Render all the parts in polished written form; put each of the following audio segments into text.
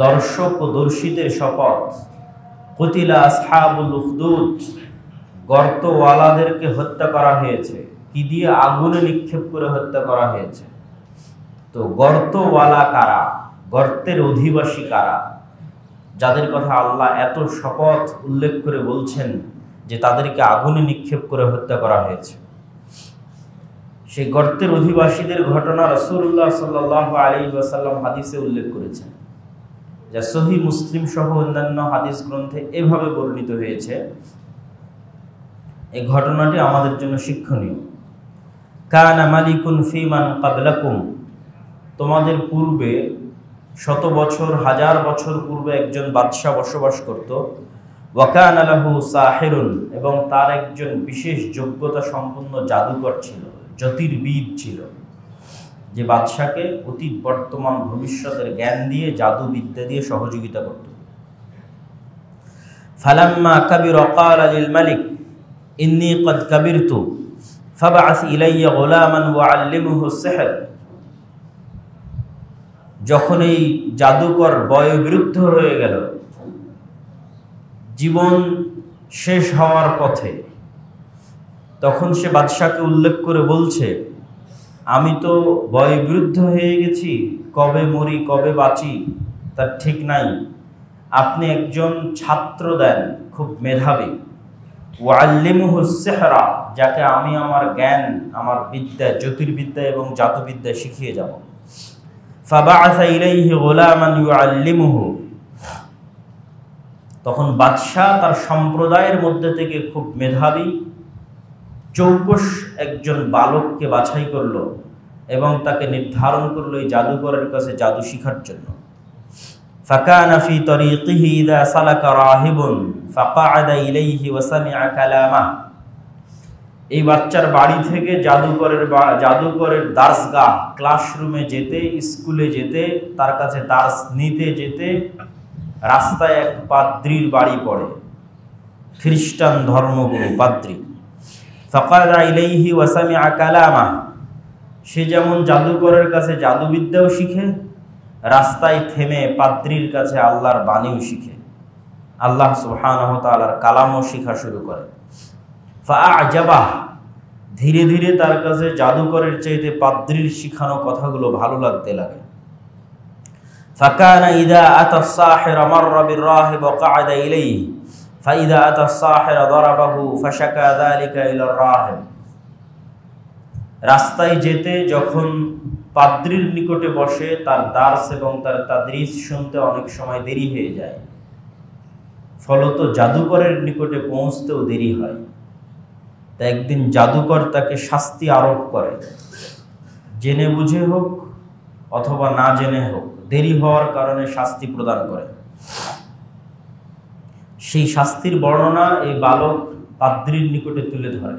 দর্শক ও দর্শীদের শপথ, কুতিলা আসহাবুল উখদুদ, গর্তওয়ালাদেরকে হত্যা করা হয়েছে। কি দিয়ে? আগুনে নিক্ষেপ করে হত্যা করা হয়েছে। তো গর্তওয়ালা কারা? গর্তের অধিবাসী কারা? যাদের কথা আল্লাহ এত শপথ উল্লেখ করে বলছেন যে তাদেরকে আগুনে নিক্ষেপ করে হত্যা করা হয়েছে, সেই গর্তের অধিবাসীদের ঘটনা রাসূলুল্লাহ সাল্লাল্লাহু আলাইহি ওয়াসাল্লাম হাদিসে উল্লেখ করেছেন, যা সহিহ মুসলিম সহ অন্যান্য হাদিস গ্রন্থে এভাবে বর্ণিত হয়েছে। এই ঘটনাটি আমাদের জন্য শিক্ষণীয়। কানা মালিকুন ফিমান ক্বাবলাকুম, তোমাদের পূর্বে, শত বছর, হাজার বছর পূর্বে একজন বাদশাহ বসবাস করত। ওয়া কানা লাহু সাহিরুন, এবং তার একজন বিশেষ যোগ্যতা সম্পন্ন জাদুকর ছিল, জ্যোতির্বিদ ছিল, যে বাদশাকে অতীত, বর্তমান, ভবিষ্যতের জ্ঞান দিয়ে, জাদুবিদ্যা দিয়ে সহযোগিতা করত। ফালাম্মা কাবিরা ক্বালা লিল মালিক ইন্নী ক্বাদ কাবিরতু ফাবআস ইলাইয়া গুলামান ওয়াআল্লিমহু সিহর। যখন এই জাদুকর বয়োবৃদ্ধ হয়ে গেল, জীবন শেষ হওয়ার পথে, তখন সে বাদশাকে উল্লেখ করে বলছে, আমি তো বয়োবৃদ্ধ হয়ে গেছি, কবে মরি কবে বাঁচি তার ঠিক নাই, আপনি একজন ছাত্র দেন, খুব মেধাবী, ওয়াল্লিমুহু সিহরা, যাকে আমি আমার জ্ঞান, আমার বিদ্যা, জ্যোতির্বিদ্যা এবং জাদুবিদ্যা শিখিয়ে যাব। ফাবাআসা ইলাইহি গুলামান ইউআল্লিমুহু, তখন বাদশাহ তার সম্প্রদায়ের মধ্যে থেকে খুব মেধাবী, চৌকস একজন বালককে বাছাই করলো এবং তাকে নির্ধারণ করলো এই জাদুকরের কাছে জাদু শিখার জন্য। ফাকানা ফি তরিকিহি ইযা সালাকা রাহিবুন ফাকাআদা ইলাইহি ওয়া সামিআ কালামা। এই বাচ্চার বাড়ি থেকে জাদুকরের দার্সগাহ, ক্লাসরুমে যেতে, স্কুলে যেতে, তার কাছে দার্স নিতে যেতে রাস্তায় এক পাদ্রীর বাড়ি পড়ে, খ্রিস্টান ধর্মগুরু পাদ্রী। ফাকাআদা ইলাইহি ওয়া সামিআ কালামা, সে যেমন জাদুকরের কাছে জাদুবিদ্যাও শিখে, রাস্তায় থেমে পাদ্রীর কাছে আল্লাহর বাণীও শিখে, আল্লাহ সুবহানাহু ওয়া তাআলার কালামও শিখা শুরু করে। ফাআজাবাহ, ধীরে ধীরে তার কাছে জাদুকরের চাইতে পাদ্রীর শিখানো কথাগুলো ভালো লাগতে লাগে। ফাকানা ইযা আতা সাহির মাররা বির-রাহিব ওয়া ক্বাআদা ইলাইহি ফাইযা আতা সাহির দারাবাহু ফাশাকা যালিকা ইলার রাহিব। রাস্তায় যেতে যখন পাদ্রীর নিকটে বসে, তার দার্স এবং তার তাদরিস শুনতে অনেক সময় দেরি হয়ে যায়, ফলত জাদুকরের নিকটে পৌঁছতেও দেরি হয়। তা একদিন জাদুকর তাকে শাস্তি আরোপ করে, জেনে বুঝে হোক অথবা না জেনে হোক, দেরি হওয়ার কারণে শাস্তি প্রদান করে। সেই শাস্তির বর্ণনা এই বালক পাদ্রীর নিকটে তুলে ধরে।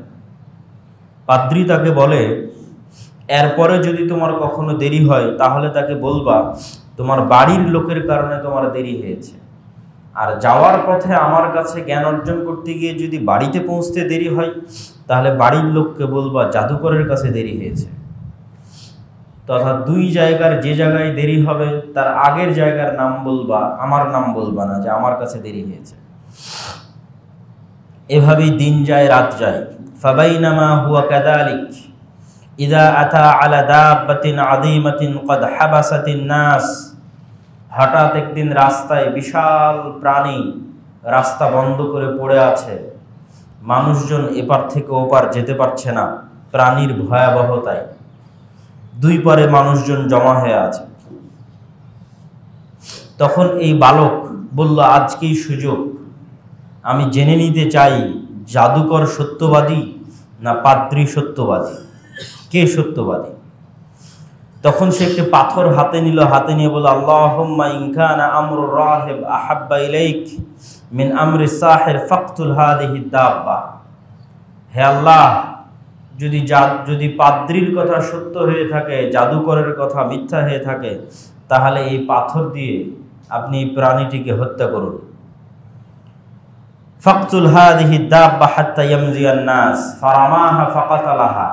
পাদ্রী তাকে বলে, এরপরে যদি তোমার কখনো দেরি হয় তাহলে তাকে বলবা তোমার বাড়ির লোকের কারণে তোমার দেরি হয়েছে, আর যাওয়ার পথে আমার কাছে জ্ঞান অর্জন করতে গিয়ে যদি বাড়িতে পৌঁছতে দেরি হয় তাহলে বাড়ির লোককে বলবা জাদুকরের কাছে দেরি হয়েছে। তথা দুই জায়গার যে জায়গায় দেরি হবে তার আগের জায়গার নাম বলবা, আমার নাম বলবা না যে আমার কাছে দেরি হয়েছে। এভাবেই দিন যায়, রাত যায়। ফাবাইনামা হুয়া কাযালিক ইযা আতা আলা দাব্বাতিন আযীমাতিন ক্বাদ হাবাসাতিন নাস। হঠাৎ একদিন রাস্তায় বিশাল প্রাণী রাস্তা বন্ধ করে পড়ে আছে, মানুষজন এপার থেকে ওপার যেতে পারছে না প্রাণীর ভয়াবহতায়, দুই পারে মানুষজন জমা হয়ে আছে। তখন এই বালক বলল, আজকেই সুযোগ, আমি জেনে নিতে চাই জাদুকর সত্যবাদী না পাদ্রী সত্যবাদী, কে সত্যবাদী। তখন সে একটি পাথর হাতে নিল, হাতে নিয়ে বলল, আল্লাহুম্মা ইন কানা আমরুর রাহিব আহাব্বা ইলাইক মিন আমরি সাহির ফাকতুল হাযিহি দাব্বা। হে আল্লাহ, যদি পাদ্রীর কথা সত্য হয়ে থাকে, জাদুকরের কথা মিথ্যা হয়ে থাকে, তাহলে এই পাথর দিয়ে আপনি এই প্রাণীটিকে হত্যা করুন। ফাকতুল হাযিহি দাব্বা হাত্তা ইয়ামজিয়ান নাস ফারামাহা ফাকাতালাহা।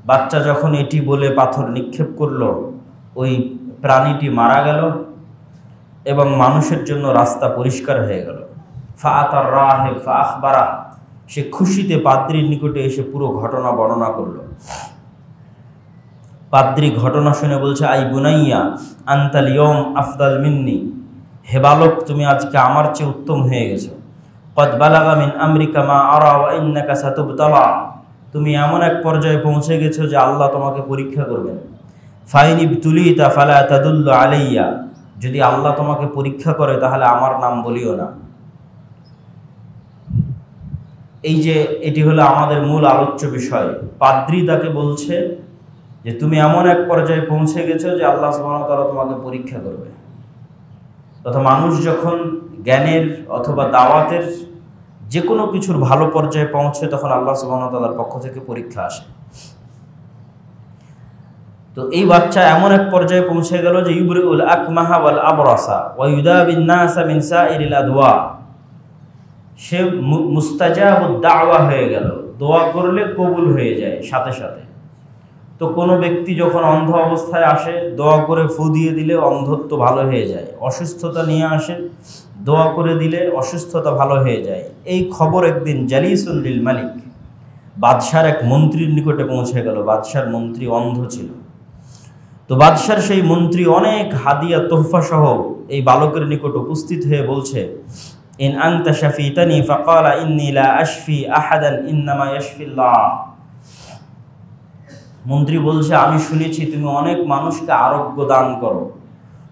বাচ্চা যখন এটি বলে পাথর নিক্ষেপ করলো, ওই প্রাণীটি মারা গেল। এবং মানুষের জন্য রাস্তা পরিষ্কার হয়ে গেল। ফাআতার রাহিব ফাআখবারা, সে খুশিতে পাদ্রীর নিকটে এসে পুরো ঘটনা বর্ণনা করল। পাদ্রী ঘটনা শুনে বলছে, আই বুনাইয়া আনতাল ইয়ৌম আফদাল মিন্নি, হে বালক তুমি আজকে আমার চেয়ে উত্তম হয়ে গেছো। কদ বালাগা মিন আমরিকা মা আরা ওয়া ইন্নাকা সাতুবতালা, তুমি এমন এক পর্যায়ে পৌঁছে গেছো যে আল্লাহ তোমাকে পরীক্ষা করবেন। ফাইন ইবতুলিতা ফালা তাদুল্লু আলাইয়া, যদি আল্লাহ তোমাকে পরীক্ষা করে তাহলে আমার নাম বলিও না। এই যে এটি হলো আমাদের মূল আলোচ্য বিষয়। পাদ্রী তাকে বলছে যে তুমি এমন এক পর্যায়ে পৌঁছে গেছো যে আল্লাহ সুবহানাহু ওয়া তাআলা তোমাকে পরীক্ষা করবে। তথা মানুষ যখন জ্ঞানের অথবা দাওয়াতের যে কোনো কিছুর ভালো পর্যায়ে পৌঁছে তখন আল্লাহ সুবহানাহু ওয়া তাআলার পক্ষ থেকে পরীক্ষা আসে। তো এই বাচ্চা এমন এক পর্যায়ে পৌঁছে গেল যে ইউবরিউল আকমাহা ওয়াল আবরাসা ওয়া ইউদাবিন নাসা মিন সাইরিল আদওয়া, সে মুস্তাজাবুদ দাওয়া হয়ে গেল, দোয়া করলে কবুল হয়ে যায় সাথে সাথে। তো কোনো ব্যক্তি যখন অন্ধ অবস্থায় আসে, দোয়া করে ফু দিয়ে দিলে অন্ধত্ব ভালো হয়ে যায়। অসুস্থতা নিয়ে আসে, দোয়া করে দিলে অসুস্থতা ভালো হয়ে যায়। এই খবর একদিন জালিসুল লিল মালিক, বাদশার এক মন্ত্রীর নিকটে পৌঁছে গেল। বাদশার মন্ত্রী অন্ধ ছিল। তো বাদশার সেই মন্ত্রী অনেক হাদিয়া তোহফা সহ এই বালকের নিকট উপস্থিত হয়ে বলছে, ইন আনতা শাফিতানি ফাকালা ইন্নী লা আশফি আহাদান ইন্নামা ইয়াশফিল্লাহ। মন্ত্রী বলছে, আমি শুনেছি তুমি অনেক মানুষকে আরোগ্য দান করো,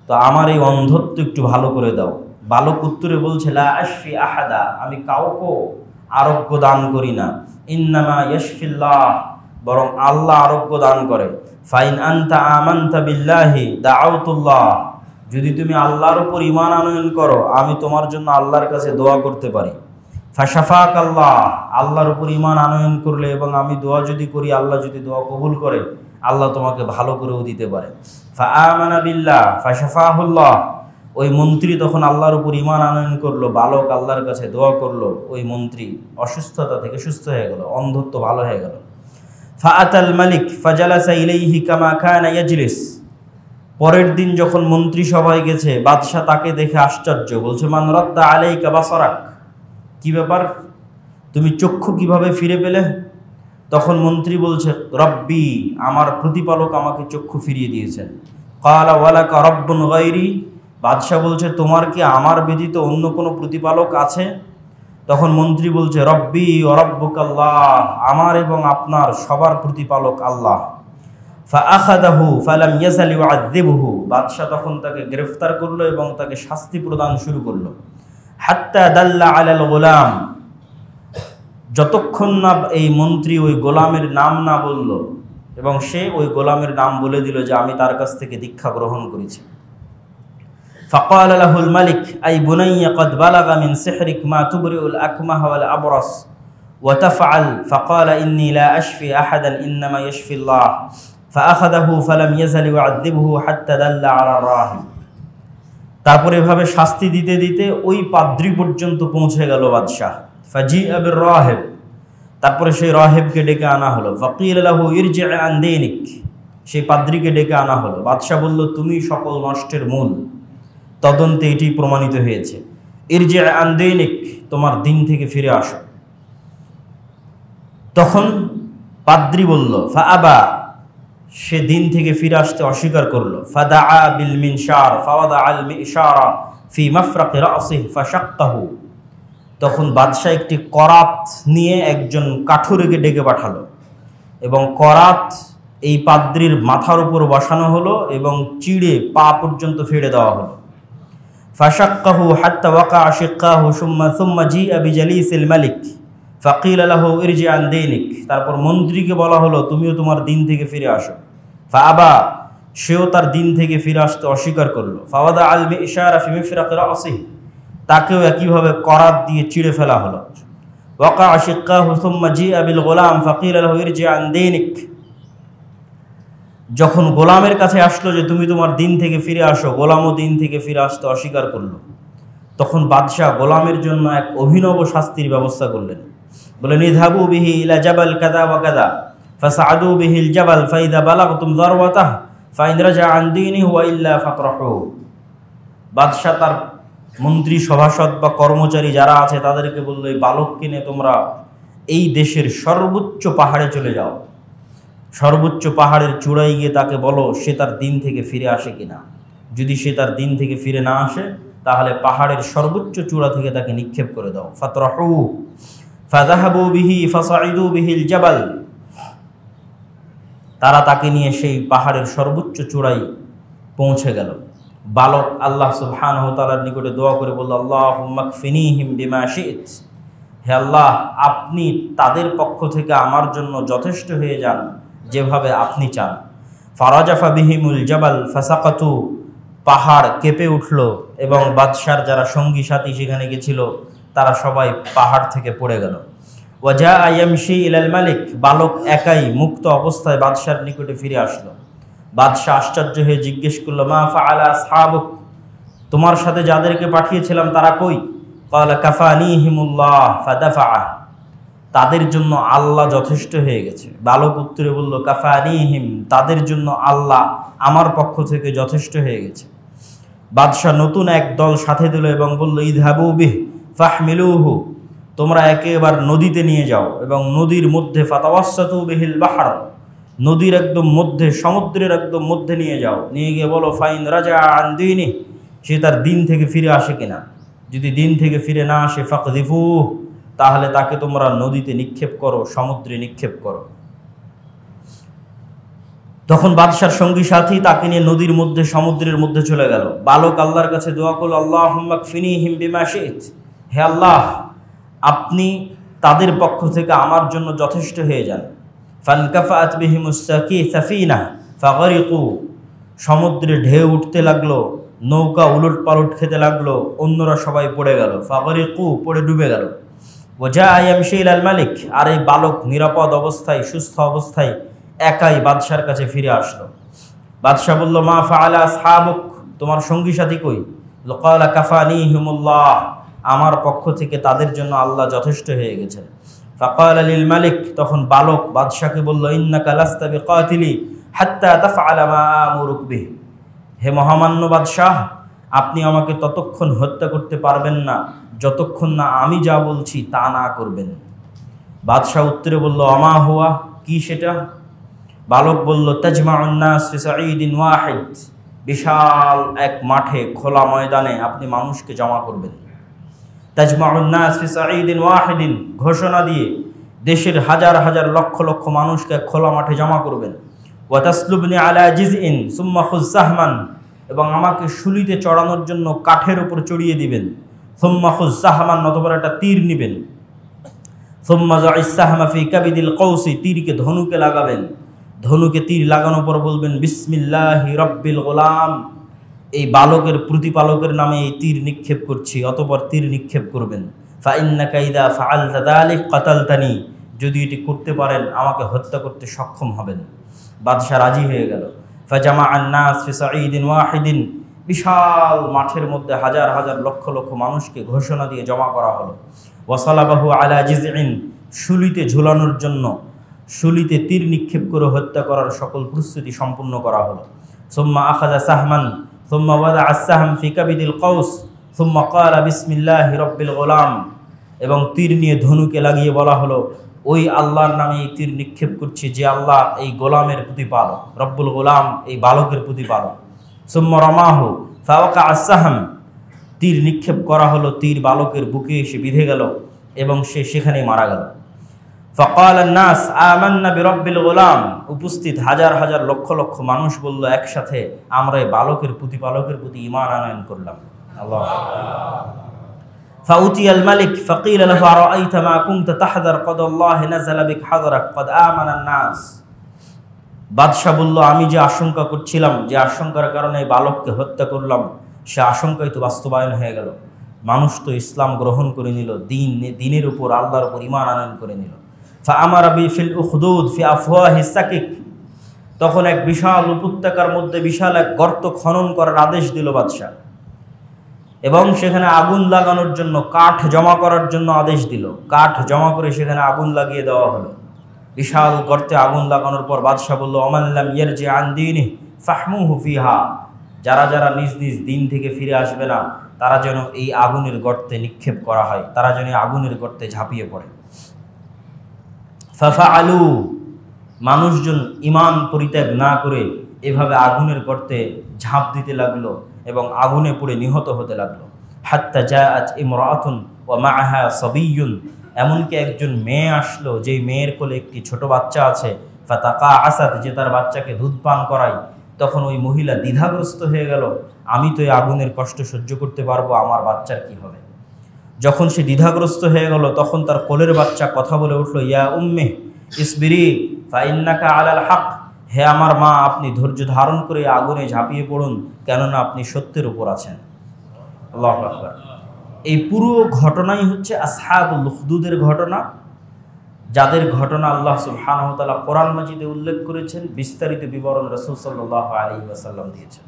তো আমার এই অন্ধত্ব একটু ভালো করে দাও। বালক উত্তরে বলছে, লা আশফি আহাদা, আমি কাউকে আরোগ্য দান করি না। ইন্নামা ইয়াশফিল্লাহ, বরং আল্লাহ আরোগ্য দান করে। ফাইন আনতা আমানতা বিল্লাহি দাআউতুল্লাহ, যদি তুমি আল্লাহর উপর ঈমান আনয়ন করো আমি তোমার জন্য আল্লাহর কাছে দোয়া করতে পারি। ফাশাফাক আল্লাহ, আল্লাহর উপর ঈমান আনয়ন করলে এবং আমি দোয়া যদি করি, আল্লাহ যদি দোয়া কবুল করে, আল্লাহ তোমাকে ভালো করেও দিতে পারে। ফাআমানা বিল্লাহ ফাশাফাহুল্লাহ, ওই মন্ত্রী তখন আল্লাহর উপর ঈমান আনয়ন করলো, বালক আল্লাহর কাছে দোয়া করলো, ওই মন্ত্রী অসুস্থতা থেকে সুস্থ হয়ে গেল, অন্ধত্ব ভালো হয়ে গেল। ফাআতাল মালিক ফাজালাসা ইলাইহি কামা কানা ইয়াজলিস, পরের দিন যখন মন্ত্রী সভায় গেছে, বাদশাহ তাকে দেখে আশ্চর্য, বলছে, মান রাদ্দা আলাইকা বাসারাক, কি ব্যাপার, তুমি চক্ষু কিভাবে ফিরে পেলে? তখন মন্ত্রী বলছে, রব্বি, আমার প্রতিপালক আমাকে চক্ষু ফিরিয়ে দিয়েছেন। ক্বালা ওয়ালাকা রব্বুন গায়রি, বাদশাহ বলছে, তোমার কি আমার ব্যতীত অন্য কোনো প্রতিপালক আছে? তখন মন্ত্রী বলছে, রব্বি ওয়া রব্বুকাল্লাহ, আমার এবং আপনার সবার প্রতিপালক আল্লাহ। ফাআখাযাহু ফালাম ইয়াজাল ইউআযযিবুহু, বাদশাহ তখন তাকে গ্রেফতার করলো এবং তাকে শাস্তি প্রদান শুরু করলো। হাত্তা দাল্লা আলাল গোলাম, যতক্ষণ না এই মন্ত্রী ওই গোলামের নাম না বলল এবং সে ওই গোলামের নাম বলে দিল যে আমি তার কাছ থেকে দীক্ষা গ্রহণ করেছি। ফাকালা লাহুল মালিক আই বুনাইয়া কদ বালাগা মিন সিহরিক মা তুবরিউল আকমাহ ওয়াল আবরাস ওয়া তাফআল। ফাকালা ইন্নী লা আশফি আহাদান ইন্নামা ইয়াশফিল্লাহ। ফাআখাযাহু ফালাম ইয়াজাল ইউআযযিবুহু হাত্তা দাল্লা আলা রাহিব। তারপর এভাবে শাস্তি দিতে দিতে ওই পাদ্রী পর্যন্ত পৌঁছে গেল বাদশাহ। ফাজিআ বির রাহিব, তারপরে সেই রাহিবকে ডেকে আনা হলো। ফাকিল লাহু ইরজি আন দীনিক, সেই পাদ্রীকে ডেকে আনা হলো। বাদশাহ বলল, তুমি সকল নষ্টের মূল, তদন্তে এটি প্রমাণিত হয়েছে। ইরজি আন দীনিক, তোমার দিন থেকে ফিরে আসো। তখন পাদ্রী বলল, ফাআবা, সে দিন থেকে ফিরে আসতে অস্বীকার করলো। ফাদাআ বিল মিনশার ফাওয়াদা আল মিশারা ফি মাফরাকি রাসিহি ফাশাক্কাহু, তখন বাদশাহ একটি করাত নিয়ে একজন কাঠুরেকে ডেকে পাঠালো এবং করাত এই পাদ্রীর মাথার উপর বসানো হলো এবং চিড়ে পা পর্যন্ত ফেড়ে দেওয়া হলো। ফাশাক্কাহু হাত্তা ওয়াকা শিক্কাহু সুম্মা জিআ বিজালিসিল মালিক ফাকিল লাহু ইরজি আন দীনিক, তারপর মন্ত্রীকে বলা হলো তুমিও তোমার দিন থেকে ফিরে আসো। ফাআবা, সেও তার দিন থেকে ফিরে আসতে অস্বীকার করলো। ফাওয়াদা আল মিশারা ফি মিফরাকি রাসিহি, তাকেও একইভাবে করাত দিয়ে চিড়ে ফেলা হলো। ওয়াকা শিক্কাহু সুম্মা জিআ বিল গোলাম ফাকিল লাহু ইরজি আন দীনিক, যখন গোলামের কাছে আসলো যে তুমি তোমার দিন থেকে ফিরে আসো, গোলামও দিন থেকে ফিরে আসতে অস্বীকার করলো। তখন বাদশাহ গোলামের জন্য এক অভিনব শাস্তির ব্যবস্থা করলেন। বলেন, ইযহাবু বিহি ইলা জাবাল কাযা ওয়া কাযা ফাসআদু বিহিল জাবাল ফাইদা বালাগতুম যারওয়াতাহ ফাইন রাজা আন দীনিহি ওয়া ইল্লা ফাতরাহু। বাদশাহ তার মন্ত্রী সভাসদ বা কর্মচারী যারা আছে তাদেরকে বলল, এই বালককে নিয়ে তোমরা এই দেশের সর্বোচ্চ পাহাড়ে চলে যাও, সর্বোচ্চ পাহাড়ের চূড়ায় গিয়ে তাকে বলো সে তার দিন থেকে ফিরে আসে কিনা। যদি সে তার দিন থেকে ফিরে না আসে তাহলে পাহাড়ের সর্বোচ্চ চূড়া থেকে তাকে নিক্ষেপ করে দাও। ফাতরাহু ফাযাহাবু বিহি ফাসাইদু বিহিল জাবাল। তারা তাকে নিয়ে সেই পাহাড়ের সর্বোচ্চ চূড়ায় পৌঁছে গেল। বালক আল্লাহ সুবহানাহু ওয়া তাআলার নিকটে দোয়া করে বলল, আল্লাহুম্মা কফিনিহিম বিমা শি'ত। হে আল্লাহ, আপনি তাদের পক্ষ থেকে আমার জন্য যথেষ্ট হয়ে যান যেভাবে আপনি চান। ফারাজাফা বিহিমুল জাবাল ফাসাকাতু। পাহাড় কেঁপে উঠল এবং বাদশার যারা সঙ্গী সাথী সেখানে গেছিল তারা সবাই পাহাড় থেকে পড়ে গেল। ওয়াজা ইয়ামশি ইলাল মালিক। বালক একাই মুক্ত অবস্থায় বাদশার নিকটে ফিরে আসলো। বাদশাহ আশ্চর্য হয়ে জিজ্ঞেস করলো, মা ফাআলা আসহাবুক, তোমার সাথে যাদেরকে পাঠিয়েছিলাম তারা কই? ক্বালা কাফানিহিমুল্লাহ ফাদাফা। তাদের জন্য আল্লাহ যথেষ্ট হয়ে গেছে। বালক উত্তরে বলল, কাফানিহিম, তাদের জন্য আল্লাহ আমার পক্ষ থেকে যথেষ্ট হয়ে গেছে। বাদশাহ নতুন এক দল সাথে দিল এবং বলল, ইযহাবু বিহি ফাহমিলুহু, তোমরা একেবারে নদীতে নিয়ে যাও এবং নদীর মধ্যে ফাতাওয়াসসাতু বিহিল বাহর, নদীর একদম মধ্যে, সমুদ্রের একদম মধ্যে নিয়ে যাও। নিয়ে গিয়ে বলো, ফাইন রাজা আন দীনি, সে তার দিন থেকে ফিরে আসে কিনা। যদি দিন থেকে ফিরে না আসে ফাকযিফু, তাহলে তাকে তোমরা নদীতে নিক্ষেপ করো, সমুদ্রে নিক্ষেপ করো। তখন বাদশার সঙ্গী সাথী তাকে নিয়ে নদীর মধ্যে, সমুদ্রের মধ্যে চলে গেল। বালক আল্লাহর কাছে দোয়া করল, আল্লাহুম্মা কফিনিহিম বিমা শি'ত। হে আল্লাহ, আপনি তাদের পক্ষ থেকে আমার জন্য যথেষ্ট হয়ে যান। ফানকাফাত বিহিমুস সাফিনা ফাগরিকু। সমুদ্রে ঢেউ উঠতে লাগলো, নৌকা উলট পালট খেতে লাগলো, অন্যরা সবাই পড়ে গেল। ফাগরিকু, পড়ে ডুবে গেল। ওয়াজা ইয়ামশি ইলাল মালিক। আর এই বালক নিরাপদ অবস্থায়, সুস্থ অবস্থায় একাই বাদশার কাছে ফিরে আসলো। বাদশাহ বলল, মা ফাআলা আসহাবুক, তোমার সঙ্গী সাথী কই? ক্বালা কাফানিহিমুল্লাহ, আমার পক্ষ থেকে তাদের জন্য আল্লাহ যথেষ্ট হয়ে গেছেন। ফাকালা লিল মালিক, তখন বালক বাদশাকে বলল, ইন্নাকা লাস্তা বিকাতিলি হাত্তা তাফআলা মা আমুরুক বিহি। হে মহামান্য বাদশাহ, আপনি আমাকে ততক্ষণ হত্যা করতে পারবেন না যতক্ষণ না আমি যা বলছি তা না করবেন। বাদশাহ উত্তরে বলল, আমা হুয়া, কি সেটা? বালক বলল, তাজমাউন নাস ফি সাঈদিন ওয়াহিদ, বিশাল এক মাঠে, খোলা ময়দানে আপনি মানুষকে জমা করবেন। তাজমাউন নাস ফি সাঈদিন ওয়াহিদিন, ঘোষণা দিয়ে দেশের হাজার হাজার লক্ষ লক্ষ মানুষকে খোলা মাঠে জমা করবেন। ওয়া তাসলুবনি আলা জিজইন সুম্মা খুয সাহমান, এবং আমাকে শুলিতে চড়ানোর জন্য কাঠের উপর চড়িয়ে দিবেন। সুম্মা খুয সাহমান, অতঃপর একটা তীর নেবেন। সুম্মা যাইস সাহমা ফি কাবিদিল কৌসি, তীরকে ধনুকে লাগাবেন। ধনুকে তীর লাগানোর পর বলবেন, বিসমিল্লাহি রাব্বিল গোলাম, এই বালকের প্রতিপালকের নামে এই তীর নিক্ষেপ করছি। অতঃপর তীর নিক্ষেপ করবেন। ফাইন্নাকা ইযা ফাআলতা যালিক কাতালতানি, যদি এটি করতে পারেন আমাকে হত্যা করতে সক্ষম হবেন। বাদশাহ রাজি হয়ে গেল। ফাজামাআন নাস ফি সাঈদিন ওয়াহিদিন, বিশাল মাঠের মধ্যে হাজার হাজার লক্ষ লক্ষ মানুষকে ঘোষণা দিয়ে জমা করা হলো। ওয়াসালাবাহু আলা জিজইন, শুলিতে ঝুলানোর জন্য, শুলিতে তীর নিক্ষেপ করে হত্যা করার সকল প্রস্তুতি সম্পূর্ণ করা হলো। সুম্মা আখাযা সাহমান সুম্মা ওয়াদাআ আস-সাহম ফি কাবিদিল কৌস সুম্মা ক্বালা বিসমিল্লাহি রাব্বিল গোলাম, এবং তীর নিয়ে ধনুকে লাগিয়ে বলা হলো, ওই আল্লাহর নামে এই তীর নিক্ষেপ করছি যে আল্লাহ এই গোলামের প্রতিপালক, রব্বুল গোলাম এই বালকের প্রতিপালক। সুম্মা রামাহু ফাওয়াকা আস-সাহম, তীর নিক্ষেপ করা হলো, তীর বালকের বুকে এসে বিঁধে গেল এবং সে সেখানেই মারা গেল। ফাকালান নাস আমান্না বিরব্বিল গোলাম, উপস্থিত হাজার হাজার লক্ষ লক্ষ মানুষ বলল একসাথে, আমরা এই বালকের প্রতিপালকের প্রতি ঈমান আনয়ন করলাম। আল্লাহ। ফাউতিয়াল মালিক ফাকিলা লাহু আরাআইতা মা কুনতা তাহদার ক্বাদ আল্লাহ নাযালা বিক হাযরাক ক্বাদ আমানান নাস। বাদশা বলল, আমি যে আশঙ্কা করছিলাম, যে আশঙ্কার কারণে এই বালককে হত্যা করলাম, সে আশঙ্কাই তো বাস্তবায়ন হয়ে গেল। মানুষ তো ইসলাম গ্রহণ করে নিল, দিনের উপর, আল্লাহর উপর ঈমান আনয়ন করে নিল। ফাআমারা বিফিল উখদুদ ফি আফওয়াহিস সাকিক, তখন এক বিশাল উপত্যকার মধ্যে বিশাল এক গর্ত খনন করার আদেশ দিল বাদশাহ, এবং সেখানে আগুন লাগানোর জন্য, কাঠ জমা করার জন্য আদেশ দিল। কাঠ জমা করে সেখানে আগুন লাগিয়ে দেওয়া হলো। বিশাল গর্তে আগুন লাগানোর পর বাদশাহ বলল, ওমান লাম ইয়ারজি আন দীনিহি ফাহমুহু ফিহা, যারা যারা নিজ নিজ দিন থেকে ফিরে আসবে না তারা যেন এই আগুনের গর্তে নিক্ষেপ করা হয়, তারা যেন আগুনের গর্তে ঝাঁপিয়ে পড়ে। ফাফআলু, মানুষজন ঈমান পরিত্যাগ না করে এভাবে আগুনের গর্তে ঝাঁপ দিতে লাগলো এবং আগুনে পুড়ে নিহত হতে লাগলো। হাত্তা জাআত ইমরাআতুন ওয়া মাআহা সাবিয়্যুন, এমনকি একজন মেয়ে আসলো যেই মেয়ের কোলে একটি ছোট বাচ্চা আছে। ফাতাকাআসাত, যে তার বাচ্চাকে দুধ পান করায়। তখন ওই মহিলা দ্বিধাগ্রস্ত হয়ে গেল, আমি তো এই আগুনের কষ্ট সহ্য করতে পারবো, আমার বাচ্চার কি হবে? যখন সে দ্বিধাগ্রস্ত হয়ে গেল তখন তার কোলের বাচ্চা কথা বলে উঠল, ইয়া উম্মে ইসবিরি ফাইন্নাকা আলাল হক, হে আমার মা, আপনি ধৈর্য ধারণ করে আগুনে ঝাঁপিয়ে পড়ুন, কেননা আপনি সত্যের উপর আছেন। আল্লাহু আকবার। এই পুরো ঘটনাই হচ্ছে আসহাবুল উখদুদের ঘটনা, যাদের ঘটনা আল্লাহ সুবহানাহু ওয়া তাআলা কোরআন মাজিদে উল্লেখ করেছেন, বিস্তারিত বিবরণ রাসূল সাল্লাল্লাহু আলাইহি ওয়াসাল্লাম দিয়েছেন।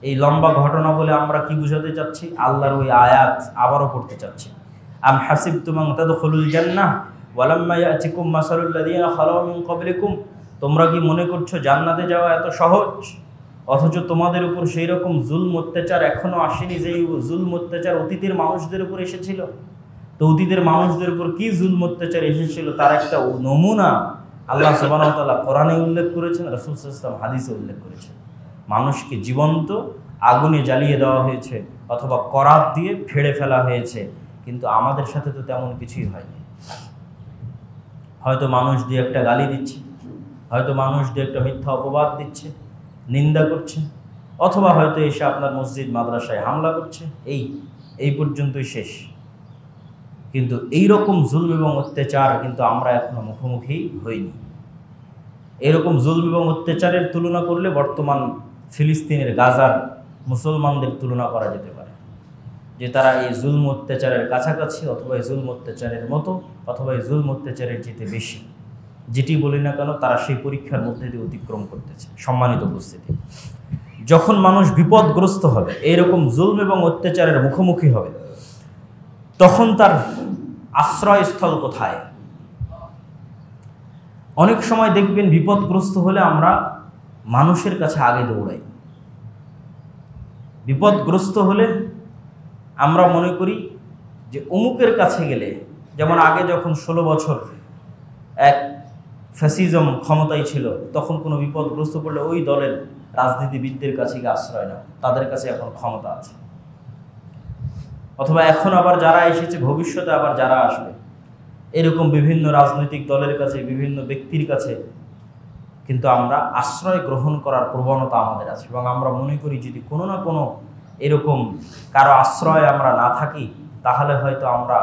এই লম্বা ঘটনা বলে আমরা কি বুঝাতে চাচ্ছি? আল্লাহর ওই আয়াত আবারও পড়তে চাচ্ছি। আম হাসিবতুম আন তাদখুলুল জান্নাহ ওয়ালাম্মা ইয়াতিকুম মাসালুল লাযীনা খালাউ মিন ক্বাবলিকুম, তোমরা কি মনে করছো জান্নাতে যাওয়া এত সহজ, অথচ তোমাদের উপর সেই রকম জুলম অত্যাচার এখনো আসেনি যেই জুলম অত্যাচার অতীতের মানুষদের উপর এসেছিল? তো অতীতের মানুষদের উপর কি জুলম অত্যাচার এসেছিল তার একটা নমুনা আল্লাহ সুবহানাহু ওয়া তাআলা কোরআনে উল্লেখ করেছেন, রাসূল সাল্লাল্লাহু আলাইহি ওয়াসাল্লাম হাদিসে উল্লেখ করেছেন। মানুষকে জীবন্ত আগুনে জ্বালিয়ে দেওয়া হয়েছে অথবা করাত দিয়ে ফেড়ে ফেলা হয়েছে, কিন্তু আমাদের সাথে তো তেমন কিছুই হয়নি। হয়তো মানুষ দিয়ে একটা গালি দিচ্ছে, হয়তো মানুষ দিয়ে একটা মিথ্যা অপবাদ দিচ্ছে, নিন্দা করছে, অথবা হয়তো এসে আপনার মসজিদ মাদ্রাসায় হামলা করছে, এই পর্যন্তই শেষ। কিন্তু এই রকম জুলম এবং অত্যাচার কিন্তু আমরা এখনো মুখোমুখি হইনি। এরকম জুলম এবং অত্যাচারের তুলনা করলে বর্তমান ফিলিস্তিনের গাজার মুসলমানদের তুলনা করা যেতে পারে, যে তারা এই জুলম অত্যাচারের কাছাকাছি, অথবা এই জুলম অত্যাচারের মতো, অথবা এই জুলম অত্যাচারের চেয়ে বেশি। যেটি বলি না কেন, তারা সেই পরীক্ষার মধ্যে দিয়ে অতিক্রম করতেছে। সম্মানিত উপস্থিতি, যখন মানুষ বিপদগ্রস্ত হবে, এইরকম জুলম এবং অত্যাচারের মুখোমুখি হবে, তখন তার আশ্রয়স্থল কোথায়? অনেক সময় দেখবেন বিপদগ্রস্ত হলে আমরা মানুষের কাছে আগে দৌড়াই। বিপদগ্রস্ত হলে আমরা মনে করি যে অমুকের কাছে গেলে, যেমন আগে যখন 16 বছর এক ফ্যাসিজম ক্ষমতায় ছিল, তখন কোনো বিপদগ্রস্ত পড়লে ওই দলের রাজনীতিবিদদের কাছে গিয়ে আশ্রয় নাও, তাদের কাছে এখন ক্ষমতা আছে। অথবা এখন আবার যারা এসেছে, ভবিষ্যতে আবার যারা আসবে, এরকম বিভিন্ন রাজনৈতিক দলের কাছে, বিভিন্ন ব্যক্তির কাছে কিন্তু আমরা আশ্রয় গ্রহণ করার প্রবণতা আমাদের আছে। এবং আমরা মনে করি যদি কোনো না কোনো এরকম কারো আশ্রয় আমরা না থাকি, তাহলে হয়তো আমরা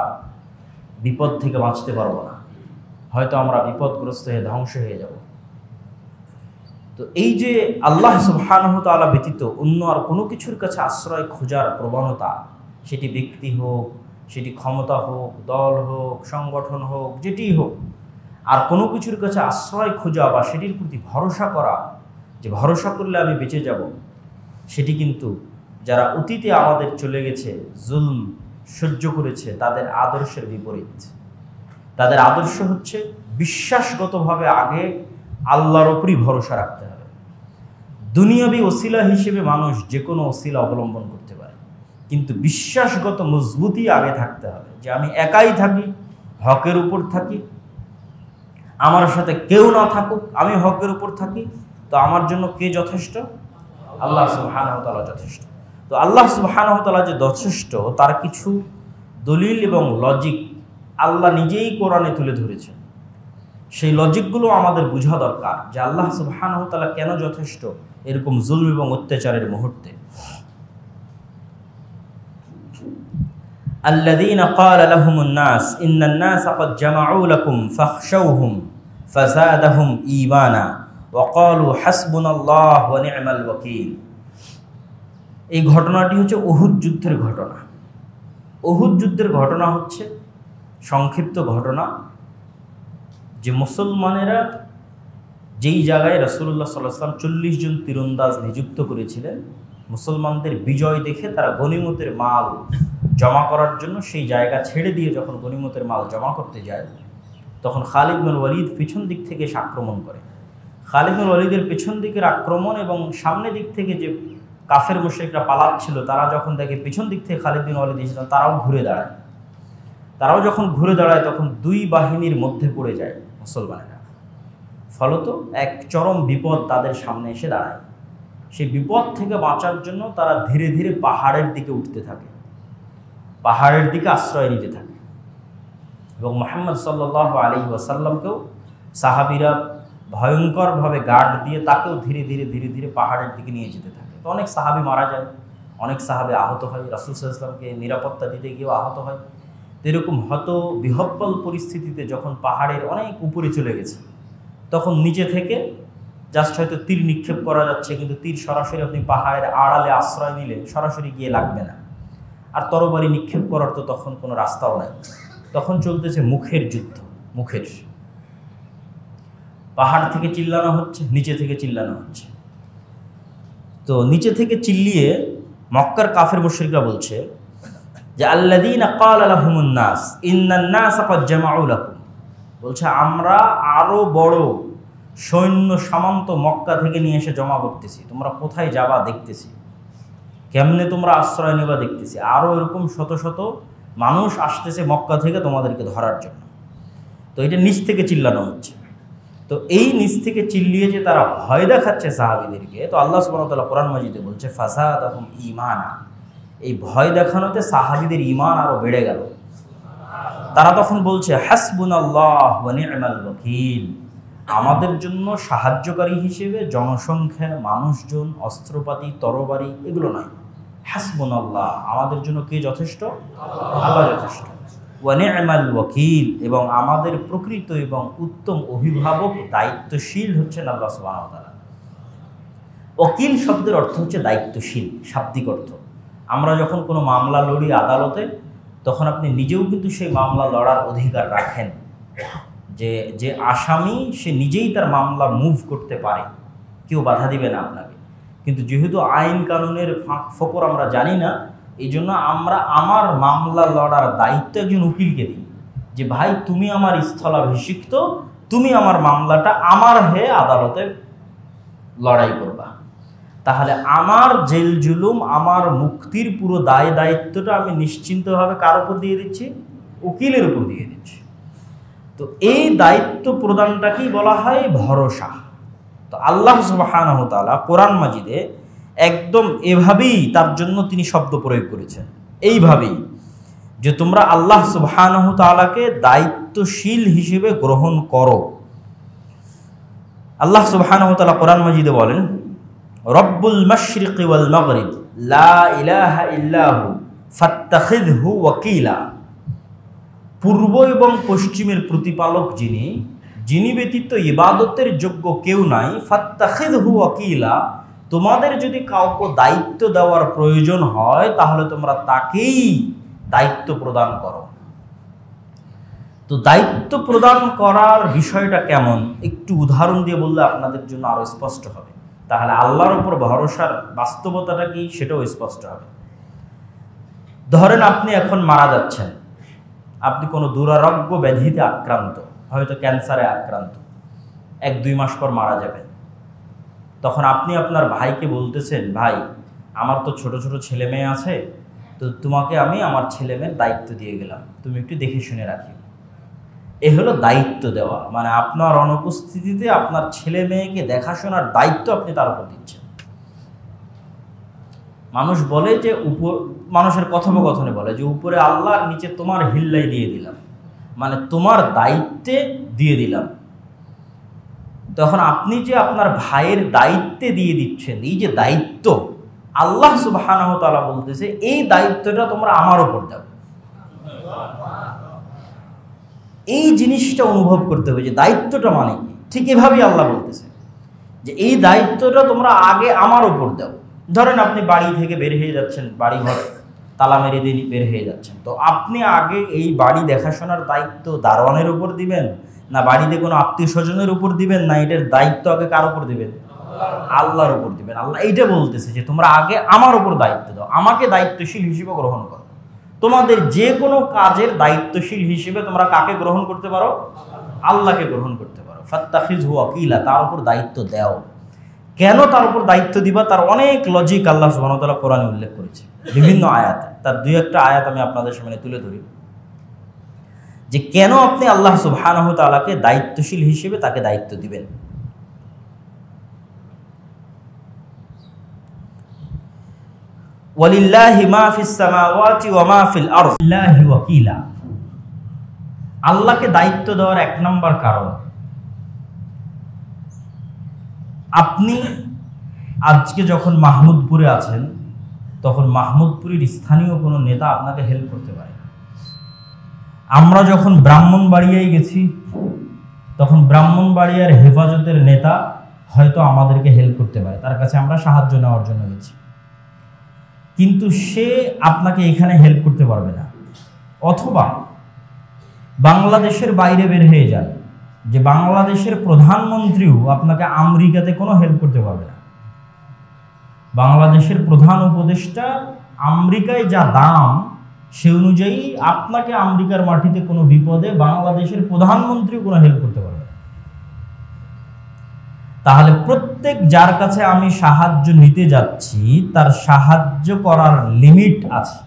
বিপদ থেকে বাঁচতে পারবো না, হয়তো আমরা বিপদগ্রস্ত হয়ে ধ্বংস হয়ে যাব। তো এই যে আল্লাহ সুবহানাহু ওয়া তাআলা ব্যতীত অন্য আর কোনো কিছুর কাছে আশ্রয় খোঁজার প্রবণতা, সেটি ব্যক্তি হোক, সেটি ক্ষমতা হোক, দল হোক, সংগঠন হোক, যেটিই হোক, আর কোনো কিছুর কাছে আশ্রয় খোঁজা বা সেটির প্রতি ভরসা করা, যে ভরসা করলে আমি বেঁচে যাব, সেটি কিন্তু যারা অতীতে আমাদের চলে গেছে, জুলম সহ্য করেছে, তাদের আদর্শের বিপরীত। তাদের আদর্শ হচ্ছে বিশ্বাসগতভাবে আগে আল্লাহর উপরই ভরসা রাখতে হবে। দুনিয়াবী ওসিলা হিসেবে মানুষ যে কোনো ওসিলা অবলম্বন করতে পারে, কিন্তু বিশ্বাসগত মজবুতি আগে থাকতে হবে, যে আমি একাই থাকি, হকের উপর থাকি, আমার সাথে কেউ না থাকুক, আমি হকের উপর থাকি, তো আমার জন্য কে যথেষ্ট? আল্লাহ সুবহানাহু ওয়া তাআলা যথেষ্ট। তো আল্লাহ সুবহানাহু ওয়া তাআলা যে যথেষ্ট, তার কিছু দলিল এবং লজিক আল্লাহ নিজেই কোরআনে তুলে ধরেছেন। সেই লজিকগুলো আমাদের বোঝা দরকার, যে আল্লাহ সুবহানাহু ওয়া তাআলা কেন যথেষ্ট এরকম জুলম এবং অত্যাচারের মুহূর্তে। الذين قال لهم الناس إن الناس قد جمعوا لكم فاخشوهم فزادهم إيمانا وقالوا حسبنا الله ونعم الوكيل। এই ঘটনাটি হচ্ছে উহুদ যুদ্ধের ঘটনা। উহুদ যুদ্ধের ঘটনা হচ্ছে সংক্ষিপ্ত ঘটনা, যে মুসলমানেরা যেই জায়গায় রাসূলুল্লাহ সাল্লাল্লাহু আলাইহি ওয়াসাল্লাম 40 জন তীরন্দাজ নিযুক্ত করেছিলেন, মুসলমানদের বিজয় দেখে তারা গনিমতের মাল জমা করার জন্য সেই জায়গা ছেড়ে দিয়ে যখন গনিমতের মাল জমা করতে যায়, তখন খালিদ বিন ওয়ালিদ পিছন দিক থেকে এসে আক্রমণ করে। খালিদ বিন ওয়ালিদের পেছন দিকের আক্রমণ এবং সামনের দিক থেকে যে কাফের মুশরিকরা পালাচ্ছিল, তারা যখন দেখে পিছন দিক থেকে খালিদ বিন ওয়ালিদ এসেছিলেন, তারাও ঘুরে দাঁড়ায়। তারাও যখন ঘুরে দাঁড়ায় তখন দুই বাহিনীর মধ্যে পড়ে যায় মুসলমানেরা। ফলত এক চরম বিপদ তাদের সামনে এসে দাঁড়ায়। সেই বিপদ থেকে বাঁচার জন্য তারা ধীরে ধীরে পাহাড়ের দিকে উঠতে থাকে, পাহাড়ের দিকে আশ্রয় নিতে থাকে। এবং মুহাম্মদ সাল্লাল্লাহু আলাইহি ওয়াসাল্লামকেও সাহাবীরা ভয়ঙ্করভাবে গার্ড দিয়ে তাকেও ধীরে ধীরে ধীরে ধীরে পাহাড়ের দিকে নিয়ে যেতে থাকে। তো অনেক সাহাবী মারা যায়, অনেক সাহাবী আহত হয়, রাসূল সাল্লাল্লাহু আলাইহি ওয়াসাল্লামকে নিরাপত্তা দিতে গিয়েও আহত হয়। এরকম হত বিহব্বল পরিস্থিতিতে যখন পাহাড়ের অনেক উপরে চলে গেছে, তখন নিচে থেকে জাস্ট হয়তো তীর নিক্ষেপ করা যাচ্ছে, কিন্তু তীর সরাসরি আপনি পাহাড়ের আড়ালে আশ্রয় নিলে সরাসরি গিয়ে লাগবে না। আর তরবারি নিক্ষেপ করার তো তখন কোনো রাস্তাও নাই, তখন চলতেছে মুখের যুদ্ধ। মুখের পাহাড় থেকে চিল্লানো হচ্ছে, নিচে থেকে চিল্লানো হচ্ছে। তো নিচে থেকে চিল্লিয়ে মক্কার কাফের মুশরিকরা বলছে যে আল্লাযীনা ক্বালা লাহুমুন নাস ইন্নান নাসা ক্বাদ জামাউ লাকুম, বলছে আমরা আরো বড় সৈন্য সামন্ত মক্কা থেকে নিয়ে এসে জমা করতেছি, তোমরা কোথায় যাবা দেখতেছি, কেমনে তোমরা আশ্রয় নেবা দেখতেছি, আরো এরকম শত শত মানুষ আসতেছে মক্কা থেকে তোমাদেরকে ধরার জন্য। তো এটা নিচ থেকে চিল্লানো হচ্ছে। তো এই নিচ থেকে চিল্লিয়ে যে তারা ভয় দেখাচ্ছে সাহাবীদেরকে, তো আল্লাহ সুবহানাহু ওয়া তাআলা কোরআন মাজিদে বলছে ফাযাদাহুম ঈমানা, এই ভয় দেখানোতে সাহাবীদের ঈমান আরো বেড়ে গেল। তারা তখন বলছে হাসবুনাল্লাহ ওয়া নি'মাল ওয়াকিল, আমাদের জন্য সাহায্যকারী হিসেবে জনসংখ্যা, মানুষজন, অস্ত্রপাতি, তরবারি এগুলো নয়, হাসবুনাল্লাহ, আমাদের জন্য কে যথেষ্ট? আল্লাহ যথেষ্ট। ওয়া নি'মাল ওয়াকিল, এবং আমাদের প্রকৃত এবং উত্তম অভিভাবক, দায়িত্বশীল হচ্ছেন আল্লাহ সুবহানাহু ওয়া তাআলা। ওয়াকিল শব্দের অর্থ হচ্ছে দায়িত্বশীল, শাব্দিক অর্থ। আমরা যখন কোনো মামলা লড়ি আদালতে, তখন আপনি নিজেও কিন্তু সেই মামলা লড়ার অধিকার রাখেন, যে আসামি সে নিজেই তার মামলা মুভ করতে পারে, কেউ বাধা দিবে না আপনাকে। কিন্তু যেহেতু আইন কানুনের ফাঁক ফোকর আমরা জানি না, এই জন্য আমরা আমার মামলা লড়ার দায়িত্ব একজন উকিলকে দিই, যে ভাই তুমি আমার স্থলাভিষিক্ত, তুমি আমার মামলাটা আমার হয়ে আদালতে লড়াই করবা। তাহলে আমার জেল জুলুম, আমার মুক্তির পুরো দায় দায়িত্বটা আমি নিশ্চিন্তভাবে কার উপর দিয়ে দিচ্ছি? উকিলের উপর দিয়ে দিচ্ছি। তো এই দায়িত্ব প্রদানটাকেই বলা হয় ভরসা। তো আল্লাহ সুবহানাহু ওয়া তাআলা কোরআন মাজিদে একদম এভাবেই তার জন্য তিনি শব্দ প্রয়োগ করেছেন, এইভাবেই যে তোমরা আল্লাহ সুবহানাহু ওয়া তাআলাকে দায়িত্বশীল হিসেবে গ্রহণ করো। আল্লাহ সুবহানাহু ওয়া তাআলা কোরআন মাজিদে বলেন রব্বুল মাশরিকি ওয়াল মাগরিব লা ইলাহা ইল্লাহু ফাত্তাখিযহু ওয়াকিলা, পূর্ব এবং পশ্চিমের প্রতিপালক যিনি, যিনি ব্যতীত ইবাদতের যোগ্য কেউ নাই, ফাত্তাখিযহু ওয়াকিলা, তোমাদের যদি কাউকে দায়িত্ব দেওয়ার প্রয়োজন হয় তাহলে তোমরা তাকেই দায়িত্ব প্রদান করো। তো দায়িত্ব প্রদান করার বিষয়টা কেমন একটু উদাহরণ দিয়ে বললে আপনাদের জন্য আরো স্পষ্ট হবে, তাহলে আল্লাহর উপর ভরসার বাস্তবতাটা কি সেটাও স্পষ্ট হবে। ধরেন আপনি এখন মারা যাচ্ছেন, আপনি কোনো দুরারোগ্য ব্যাধিতে আক্রান্ত, হয়তো ক্যান্সারে আক্রান্ত, 1-2 মাস পর মারা যাবেন। তখন আপনি আপনার ভাইকে বলতেছেন, ভাই আমার তো ছোট ছোট ছেলে মেয়ে আছে, তো তোমাকে আমি আমার ছেলে মেয়ের দায়িত্ব দিয়ে গেলাম, তুমি একটু দেখে শুনে রাখি। এ হলো দায়িত্ব দেওয়া, মানে আপনার অনুপস্থিতিতে আপনার ছেলে মেয়েকে দেখাশোনার দায়িত্ব আপনি তার উপর দিচ্ছেন। মানুষ বলে যে মানুষের কথোপকথনে বলে যে উপরে আল্লাহর নিচে তোমার হিল্লাই দিয়ে দিলাম, মানে তোমার দায়িত্বে দিয়ে দিলাম। তখন আপনি যে আপনার ভাইয়ের দায়িত্বে দিয়ে দিচ্ছেন, এই যে দায়িত্ব, আল্লাহ সুবহানাহু ওয়া তাআলা বলতেছে এই দায়িত্বটা তোমরা আমার উপর দাও। এই জিনিসটা অনুভব করতে হবে যে দায়িত্বটা মানে কি। ঠিক এভাবেই আল্লাহ বলতেছে যে এই দায়িত্বটা তোমরা আগে আমার উপর দাও। ধরেন আপনি বাড়ি থেকে বের হয়ে যাচ্ছেন, বাড়ি ঘর তালা মেরে দিয়ে বের হয়ে যাচ্ছেন, তো আপনি আগে এই বাড়ি দেখাশোনার দায়িত্ব দারোয়ানের উপর দিবেন, না বাড়িতে কোনো আত্মীয় স্বজনের উপর দিবেন, না এটার দায়িত্ব আগে কার উপর দিবেন? আল্লাহর উপর দিবেন। আল্লাহ এইটা বলতেছে যে তোমরা আগে আমার উপর দায়িত্ব দাও, আমাকে দায়িত্বশীল হিসেবে গ্রহণ করো। তোমাদের যে কোনো কাজের দায়িত্বশীল হিসেবে তোমরা কাকে গ্রহণ করতে পারো? আল্লাহকে গ্রহণ করতে পারো। ফাত্তাখিযহু ওয়াকিলা, তার উপর দায়িত্ব দাও। কেন তার উপর দায়িত্ব দিবা, তার অনেক লজিক আল্লাহ সুবহানাহু ওয়া তাআলা কোরআনে উল্লেখ করেছে বিভিন্ন আয়াতে। তার দুই একটা আয়াত আমি আপনাদের সামনে তুলে ধরি যে কেন আপনি আল্লাহ সুবহানাহু ওয়া তাআলাকে দায়িত্বশীল হিসেবে তাকে দায়িত্ব দিবেন। ওয়ালিল্লাহি মা ফিস সামাওয়াতি ওয়া মা ফিল আরদ লিল্লাহি ওয়াকিলা। আল্লাহকে দায়িত্ব দেওয়ার এক নম্বর কারণ, আপনি আজকে যখন মাহমুদপুরে আছেন তখন মাহমুদপুরের স্থানীয় কোনো নেতা আপনাকে হেল্প করতে পারে। আমরা যখন ব্রাহ্মণবাড়িয়ায় গেছি তখন ব্রাহ্মণবাড়িয়ার হেফাজতের নেতা হয়তো আমাদেরকে হেল্প করতে পারে, তার কাছে আমরা সাহায্য নেওয়ার জন্য গেছি, কিন্তু সে আপনাকে এখানে হেল্প করতে পারবে না। অথবা বাংলাদেশের বাইরে বের হয়ে যান, যে বাংলাদেশের প্রধানমন্ত্রীও আপনাকে আমেরিকাতে কোনো হেল্প করতে পারবে না। বাংলাদেশের প্রধান উপদেষ্টা আমেরিকায় যা দাম সে অনুযায়ী আপনাকে আমেরিকার মাটিতে কোনো বিপদে বাংলাদেশের প্রধানমন্ত্রীও কোনো হেল্প করতে পারবে না। তাহলে প্রত্যেক যার কাছে আমি সাহায্য নিতে যাচ্ছি তার সাহায্য করার লিমিট আছে।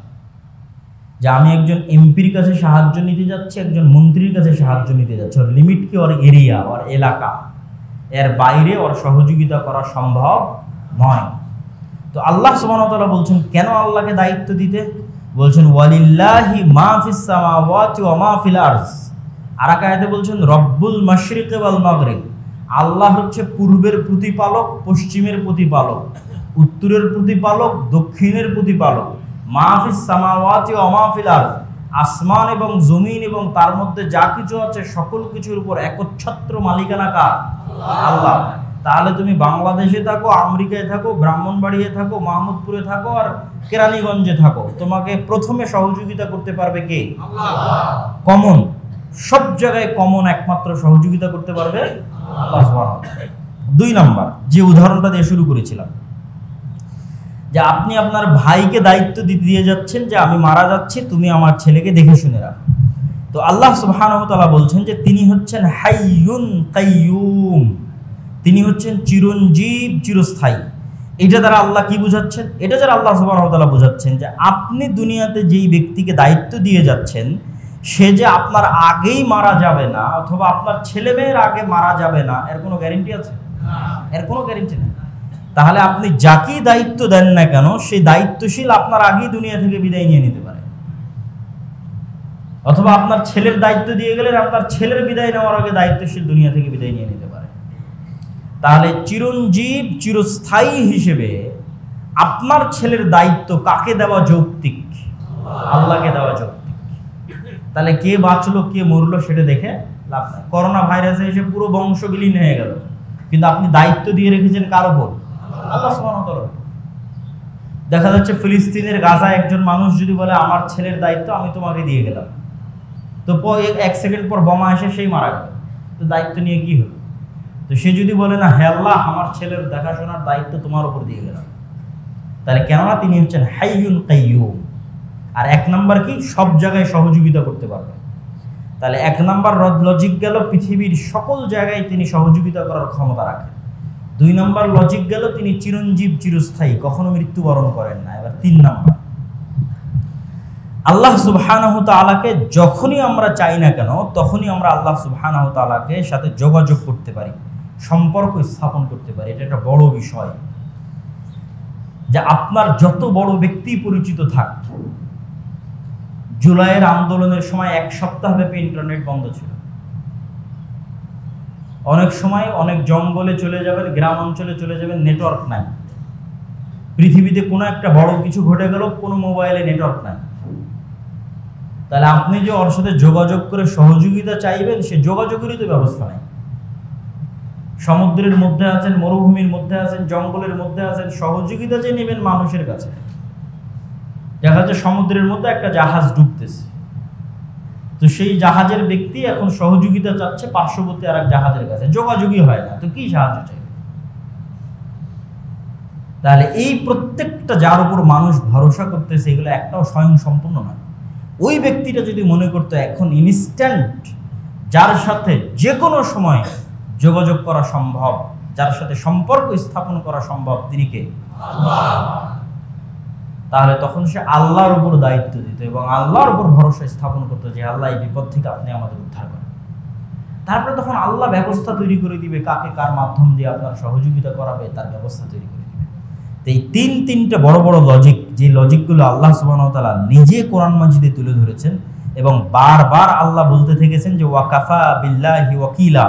যে আমি একজন এমপির কাছে সাহায্য নিতে যাচ্ছি, একজন মন্ত্রীর কাছে সাহায্য নিতে যাচ্ছি, ওর লিমিট কি, ওর এরিয়া, ওর এলাকা, এর বাইরে ওর সহযোগিতা করা সম্ভব নয়। তো আল্লাহ সুবহানাহু ওয়া তাআলা বলছেন কেন আল্লাহকে দায়িত্ব দিতে, বলছেন ওয়ালিল্লাহি মা ফিস সামাওয়াতি ওয়া মা ফিল আরদ। আর এক আয়াতে বলছেন রব্বুল মাশরিকি ওয়াল মাগরিব। আল্লাহ হচ্ছে পূর্বের প্রতিপালক, পশ্চিমের প্রতিপালক, উত্তরের প্রতিপালক, দক্ষিণের প্রতিপালক। মা ফিস সামাওয়াতি ওয়া মা ফিল আরদ, আসমান এবং জমিন এবং তার মধ্যে যা কিছু আছে সকল কিছুর উপর একচ্ছত্র মালিকানা কার? আল্লাহ। তাহলে তুমি বাংলাদেশে থাকো, আমেরিকায় থাকো, ব্রাহ্মণবাড়িয়ায় থাকো, মাহমুদপুরে থাকো আর কেরানীগঞ্জে থাকো, তোমাকে প্রথমে সহযোগিতা করতে পারবে কে? আল্লাহ। কমন, সব জায়গায় কমন একমাত্র সহযোগিতা করতে পারবে আল্লাহ সুবহানাহু ওয়া তাআলা। দুই নাম্বার যে উদাহরণটা দিয়ে শুরু করেছিলাম, যে আপনি আপনার ভাইকে দায়িত্ব দিয়ে যাচ্ছেন যে আমি মারা যাচ্ছি, তুমি আমার ছেলেকে দেখে শুনে রাখো। তো আল্লাহ সুবহানাহু ওয়া তাআলা বলছেন যে তিনি হচ্ছেন হাইয়ুন কাইয়ুম, তিনি হচ্ছেন চিরঞ্জীব, চিরস্থায়ী। এটা দ্বারা আল্লাহ কি বুঝাচ্ছেন? এটা দ্বারা আল্লাহ সুবহানাহু ওয়া তাআলা বুঝাচ্ছেন যে আপনি দুনিয়াতে যেই ব্যক্তিকে দায়িত্ব দিয়ে যাচ্ছেন সে যে আপনার আগেই মারা যাবে না অথবা আপনার ছেলেমেয়ের আগে মারা যাবে না, এর কোনো গ্যারান্টি আছে? এর কোনো গ্যারান্টি নেই। তাহলে আপনি যাকেই দায়িত্ব দেন না কেন সেই দায়িত্বশীল আপনার আগেই দুনিয়া থেকে বিদায় নিয়ে নিতে পারে। অথবা আপনার ছেলের দায়িত্ব দিয়ে গেলেন, আপনার ছেলের বিদায় নেওয়ার আগে দায়িত্বশীল দুনিয়া থেকে বিদায় নিয়ে নিতে পারে। তাহলে চিরঞ্জীব, চিরস্থায়ী হিসেবে আপনার ছেলের দায়িত্ব কাকে দেওয়া যৌক্তিক? আল্লাহকে দেওয়া যৌক্তিক। তাহলে কে বাঁচলো কে মরলো সেটা দেখে লাভ নাই। করোনা ভাইরাসে এসে পুরো বংশ বিলীন হয়ে গেল, কিন্তু আপনি দায়িত্ব দিয়ে রেখেছেন কার উপর? আল্লাহ সুবহানাহু ওয়া তাআলা। দেখা যাচ্ছে ফিলিস্তিনের গাজায় একজন মানুষ যদি বলে আমার ছেলের দায়িত্ব আমি তোমাকে দিয়ে গেলাম, তো এক সেকেন্ড পর বোমা এসে সেই মারা গেল, তো দায়িত্ব নিয়ে কি হলো? তো সে যদি বলে না হে আল্লাহ আমার ছেলের দেখাশোনার দায়িত্ব তোমার উপর দিয়ে গেলাম, তাহলে কেননা তিনি হচ্ছেন হাইয়ুন কাইয়ুম। আর এক নাম্বার কি? সব জায়গায় সহযোগিতা করতে পারবে। তাহলে এক নাম্বার লজিক গেল পৃথিবীর সকল জায়গায় তিনি সহযোগিতা করার ক্ষমতা রাখেন। দুই নাম্বার লজিক গেল তিনি চিরঞ্জীব, চিরস্থায়ী, কখনো মৃত্যুবরণ করেন না। এবার তিন নাম্বার, আল্লাহ সুবহানাহু ওয়া তাআলাকে যখনই আমরা চাই না কেন তখনই আমরা আল্লাহ সুবহানাহু ওয়া তাআলাকে সাথে যোগাযোগ করতে পারি, সম্পর্ক স্থাপন করতে পারি। এটা একটা বড় বিষয়, যে আপনার যত বড় ব্যক্তি পরিচিত থাক, জুলাইয়ের আন্দোলনের সময় এক সপ্তাহ ব্যাপী ইন্টারনেট বন্ধ ছিল। অনেক সময় অনেক জঙ্গলে চলে যাবেন, গ্রাম অঞ্চলে চলে যাবেন, নেটওয়ার্ক নাই। পৃথিবীতে কোনো একটা বড় কিছু ঘটে গেল, কোনো মোবাইলে নেটওয়ার্ক নাই। তাহলে আপনি যে ওর সাথে যোগাযোগ করে সহযোগিতা চাইবেন সে যোগাযোগেরই তো ব্যবস্থা নাই। সমুদ্রের মধ্যে আছেন, মরুভূমির মধ্যে আছেন, জঙ্গলের মধ্যে আছেন, সহযোগিতা যে নেবেন মানুষের কাছে। দেখা যাচ্ছে সমুদ্রের মধ্যে একটা জাহাজ ডুবতেছে, তো সেই জাহাজের ব্যক্তি এখন সহযোগিতা চাচ্ছে পার্শ্ববর্তী আর এক জাহাজের কাছে, যোগাযোগই হয় না, তো কি সাহায্য চাইবে? তাহলে এই প্রত্যেকটা যার উপর মানুষ ভরসা করতেছে এগুলো একটাও স্বয়ং সম্পূর্ণ নয়। ওই ব্যক্তিটা যদি মনে করতো এখন ইনস্ট্যান্ট যার সাথে যে কোনো সময় যোগাযোগ করা সম্ভব, যার সাথে সম্পর্ক স্থাপন করা সম্ভব তিনি কে? আল্লাহ। তাহলে তখন সে আল্লাহর উপর দায়িত্ব দিত এবং আল্লাহর উপর ভরসা স্থাপন করতো যে আল্লাহ এই বিপদ থেকে আপনি আমাদের উদ্ধার করেন। তারপরে তখন আল্লাহ ব্যবস্থা তৈরি করে দিবে, কাকে কার মাধ্যম দিয়ে আপনার সহযোগিতা করাবে তার ব্যবস্থা তৈরি করে দিবে। তো এই তিনটা বড় বড় লজিক, যে লজিকগুলো আল্লাহ সুবহানাহু ওয়া তাআলা নিজে কোরআন মাজিদে তুলে ধরেছেন এবং বারবার আল্লাহ বলতে থেকেছেন যে ওয়াকাফা বিল্লাহি ওয়াকিলা,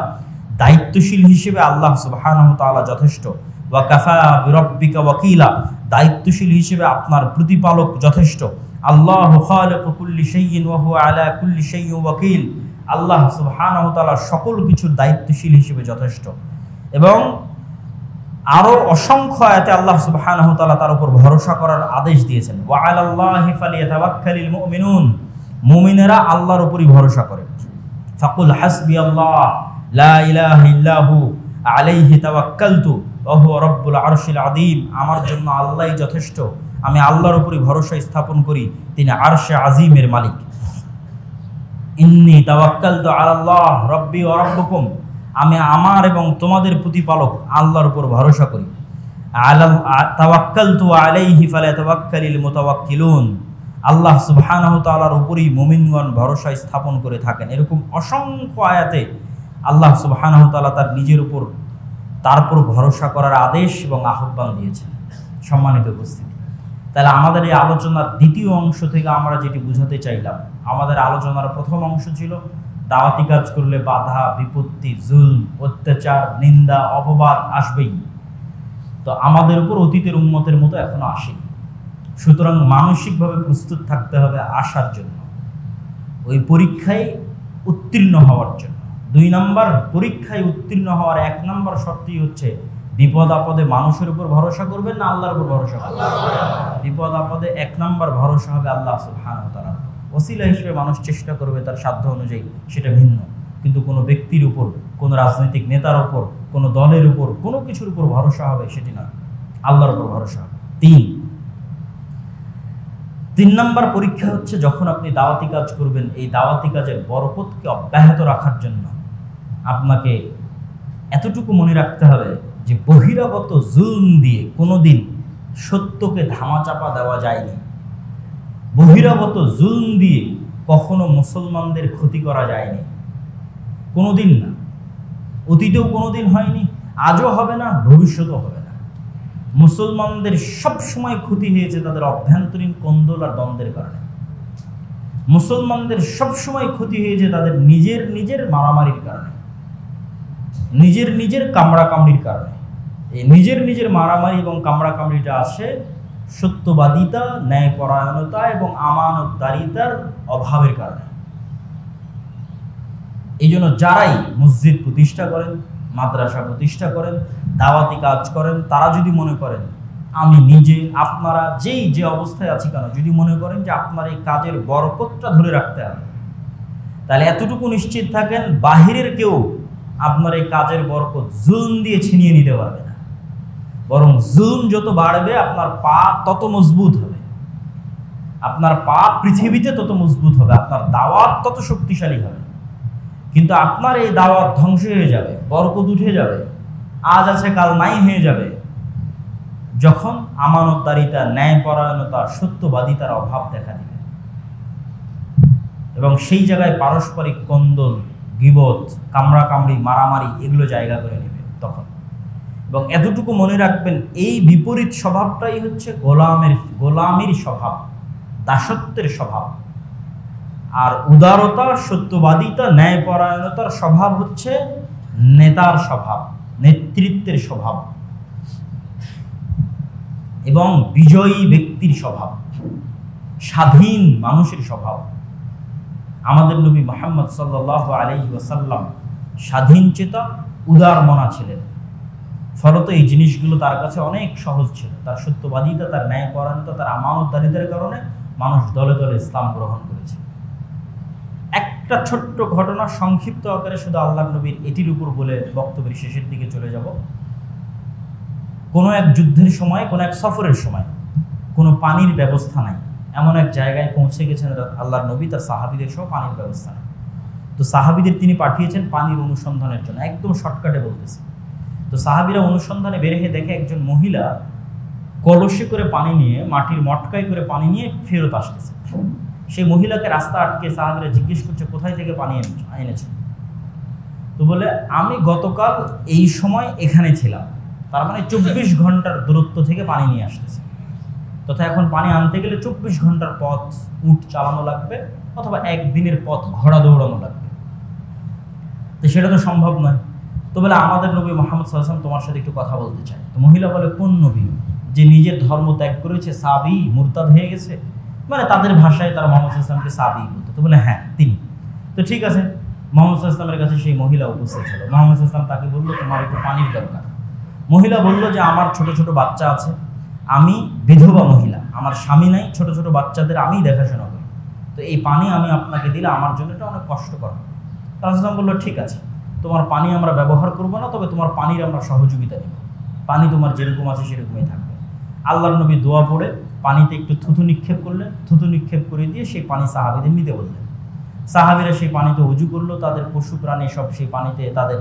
দায়িত্বশীল হিসেবে আল্লাহ সুবহানাহু ওয়া তাআলা যথেষ্ট। ওয়াকাফা বিরাব্বিকা ওয়াকিলা, দায়িত্বশীল হিসেবে আপনার প্রতিপালক যথেষ্ট। আল্লাহু খালিকু কুল্লি শাইইন ওয়া হুয়া আলা কুল্লি শাইইন ওয়াকিল, আল্লাহ সুবহানাহু ওয়া তাআলা সকল কিছুর দায়িত্বশীল হিসেবে যথেষ্ট। এবং আরো অসংখ্য আয়াতে আল্লাহ সুবহানাহু ওয়া তাআলা তার উপর ভরসা করার আদেশ দিয়েছেন। ওয়া আলাল্লাহি ফালিয়াতাওয়াক্কালিল মুমিনুন, মুমিনেরা আল্লাহর উপরই ভরসা করে। ফাকুল হাসবিয়াল্লাহ লা ইলাহা ইল্লাহু আলাইহি তাওয়াক্কালতু ওয়া হুয়া রাব্বুল আরশিল আযীম, আমার জন্য আল্লাহই যথেষ্ট, আমি আল্লাহর উপরই ভরসা স্থাপন করি, তিনি আরশে আযীমের মালিক। ইন্নী তাওয়াক্কালতু আলাল্লাহ রাব্বি ওয়া রাব্বুকুম, আমি আমার এবং তোমাদের প্রতিপালক আল্লাহর উপর ভরসা করি। তাওয়াক্কালতু আলাইহি ফালাতাওয়াক্কালিল মুতাওয়াক্কিলুন, আল্লাহ সুবহানাহু ওয়া তাআলার উপরই মুমিনগণ ভরসা স্থাপন করে থাকেন। এরকম অসংখ্য আয়াতে আল্লাহ সুবহানাহু ওয়া তাআলা তার নিজের উপর তারপর ভরসা করার আদেশ এবং আহ্বান দিয়েছেন। সম্মানিত উপস্থিতি, তাহলে আমাদের এই আলোচনার দ্বিতীয় অংশ থেকে আমরা যেটি বুঝাতে চাইলাম, আমাদের আলোচনার প্রথম অংশ ছিল দাওয়াতি কাজ করলে বাধা বিপত্তি, জুলম, অত্যাচার, নিন্দা, অপবাদ আসবেই। তো আমাদের উপর অতীতের উম্মতের মতো এখনো আসেনি, সুতরাং মানসিকভাবে প্রস্তুত থাকতে হবে আসার জন্য, ওই পরীক্ষায় উত্তীর্ণ হওয়ার জন্য। 2 নম্বর, পরীক্ষায় উত্তীর্ণ হওয়ার 1 নম্বর শর্তই হচ্ছে বিপদ আপদে মানুষের উপর ভরসা করবেন না আল্লাহর উপর ভরসা করবেন? বিপদ আপদে 1 নম্বর ভরসা হবে আল্লাহ সুবহানাহু ওয়া তাআলার উপর। ওসিলা হিসেবে মানুষ চেষ্টা করবে তার সাধ্য অনুযায়ী, সেটা ভিন্ন, কিন্তু কোনো ব্যক্তির উপর, কোনো রাজনৈতিক নেতার উপর, কোনো দলের উপর, কোনো কিছুর উপর ভরসা হবে সেটি না, আল্লাহর উপর ভরসা হবে। 3 নম্বর পরীক্ষা হচ্ছে যখন আপনি দাওয়াতি কাজ করবেন, এই দাওয়াতি কাজের বরকতকে অব্যাহত রাখার জন্য আপনাকে এতটুকু মনে রাখতে হবে যে বহিরাগত জুলম দিয়ে কোনোদিন সত্যকে ধামাচাপা দেওয়া যায়নি, বহিরাগত জুলম দিয়ে কখনো মুসলমানদের ক্ষতি করা যায়নি, কোনোদিন না, অতীতেও কোনোদিন হয়নি, আজও হবে না, ভবিষ্যতেও হবে না। মুসলমানদের সব সময় ক্ষতি হয়েছে তাদের অভ্যন্তরীণ কোন্দল আর দ্বন্দ্বের কারণে। মুসলমানদের সব সময় ক্ষতি হয়েছে তাদের নিজের মারামারির কারণে, নিজের কামড়াকামড়ির কারণে। এই নিজের মারামারি এবং কামড়াকামড়িটা আসে সত্যবাদিতা, ন্যায়পরায়ণতা এবং আমানতদারিতার অভাবের কারণে। এই জন্য যারাই মসজিদ প্রতিষ্ঠা করেন, মাদ্রাসা প্রতিষ্ঠা করেন, দাওয়াতি কাজ করেন, তারা যদি মনে করেন আমি নিজে, আপনারা যে অবস্থায় আছি কেন, যদি মনে করেন যে আপনার এই কাজের বরকতটা ধরে রাখতে হবে, তাহলে এতটুকু নিশ্চিত থাকেন বাহিরের কেউ আপনার এই কাজের বরকত জুলম দিয়ে ছিনিয়ে নিতে পারবে না, বরং জুলম যত বাড়বে আপনার পা তত মজবুত হবে, আপনার পা পৃথিবীতে তত মজবুত হবে, আপনার দাওয়াত তত শক্তিশালী হবে। কিন্তু আপনার এই দাওয়াত ধ্বংস হয়ে যাবে, বরকত উঠে যাবে, আজ আছে কাল নাই হয়ে যাবে, যখন আমানতদারিতা, ন্যায়পরায়ণতা, সত্যবাদিতার অভাব দেখা দিবে এবং সেই জায়গায় পারস্পরিক কোন্দল, গীবত, কামড়াকামড়ি, মারামারি এগুলো জায়গা করে নেবে তখন। এবং এতটুকু মনে রাখবেন, এই বিপরীত স্বভাবটাই হচ্ছে গোলামির স্বভাব, দাসত্বের স্বভাব। আর উদারতা, সত্যবাদিতা, ন্যায়পরায়ণতার স্বভাব হচ্ছে নেতার স্বভাব, নেতৃত্বের স্বভাব এবং বিজয়ী ব্যক্তির স্বভাব, স্বাধীন মানুষের স্বভাব। আমাদের নবী মুহাম্মদ সাল্লাল্লাহু আলাইহি ওয়াসাল্লাম স্বাধীন চেতা, উদার মনা ছিলেন, ফলত এই জিনিসগুলো তার কাছে অনেক সহজ ছিল। তার সত্যবাদিতা, তার ন্যায়পরায়ণতা, তার আমানতদারিতার কারণে মানুষ দলে দলে ইসলাম গ্রহণ করেছে। একটা ছোট্ট ঘটনা সংক্ষিপ্ত আকারে শুধু আল্লাহর নবীর এটির উপর বলে বক্তব্যের শেষের দিকে চলে যাব। কোনো এক যুদ্ধের সময়, কোনো এক সফরের সময় কোনো পানির ব্যবস্থা নাই, এমন এক জায়গায় পৌঁছে গেছেন আল্লাহর নবী, তার সাহাবীদের সহ পানির ব্যবস্থা নেই। তো সাহাবীদের তিনি পাঠিয়েছেন পানির অনুসন্ধানের জন্য, একদম শর্টকাটে বলতেছে তো সাহাবীরা অনুসন্ধানে বের হয়ে দেখে একজন মহিলা কলসে করে পানি নিয়ে, মাটির মটকায় করে পানি নিয়ে ফেরত আসতেছে। সেই মহিলাকে রাস্তা আটকে সাহাবীরা জিজ্ঞেস করছে, কোথায় থেকে পানি এনেছো? তো বলে, আমি গতকাল এই সময় এখানে ছিলাম। তার মানে 24 ঘন্টার দূরত্ব থেকে পানি নিয়ে আসতেছে। তথা এখন পানি আনতে গেলে 24 ঘন্টার পথ উট চালানো লাগবে, অথবা একদিনের পথ ঘোড়া দৌড়ানো লাগবে। তো সেটা তো সম্ভব নয়। তো বলে, আমাদের নবী মুহাম্মদ সাল্লাল্লাহু আলাইহি ওয়াসাল্লাম তোমার সাথে একটু কথা বলতে চায়। তো মহিলা বলে, কোন নবী? যে নিজের ধর্ম ত্যাগ করেছে, সাবি, মুরতাদ হয়ে গেছে, মানে তাদের ভাষায় তারা মুহাম্মদ সাল্লাল্লাহু আলাইহি ওয়াসাল্লামকে সাবি বলতো। তো বলে, হ্যাঁ তিনি। তো ঠিক আছে, মুহাম্মদ সাল্লাল্লাহু আলাইহি ওয়াসাল্লামের কাছে সেই মহিলা উপস্থিত হলো। মুহাম্মদ সাল্লাল্লাহু আলাইহি ওয়াসাল্লাম তাকে বললো, তোমার একটু পানির দরকার। মহিলা বলল যে আমার ছোট ছোট বাচ্চা আছে, আমি বিধবা মহিলা, আমার স্বামী নাই, ছোট ছোট বাচ্চাদের আমিই দেখাশোনা করি, তো এই পানি আমি আপনাকে দিলে আমার জন্য এটা অনেক কষ্টকর। রাসূলুল্লাহ বলল, ঠিক আছে, তোমার পানি আমরা ব্যবহার করব না, তবে তোমার পানির আমরা সহযোগিতা নেব, পানি তোমার যেরকম আছে সেরকমই থাকবে। আল্লাহর নবী দোয়া পড়ে পানিতে একটু থুতু নিক্ষেপ করলেন, থুতু নিক্ষেপ করে দিয়ে সেই পানি সাহাবীদের নিতে বললেন। সাহাবীরা সেই পানিতে উজু করলো, তাদের পশু প্রাণী সব সেই পানিতে তাদের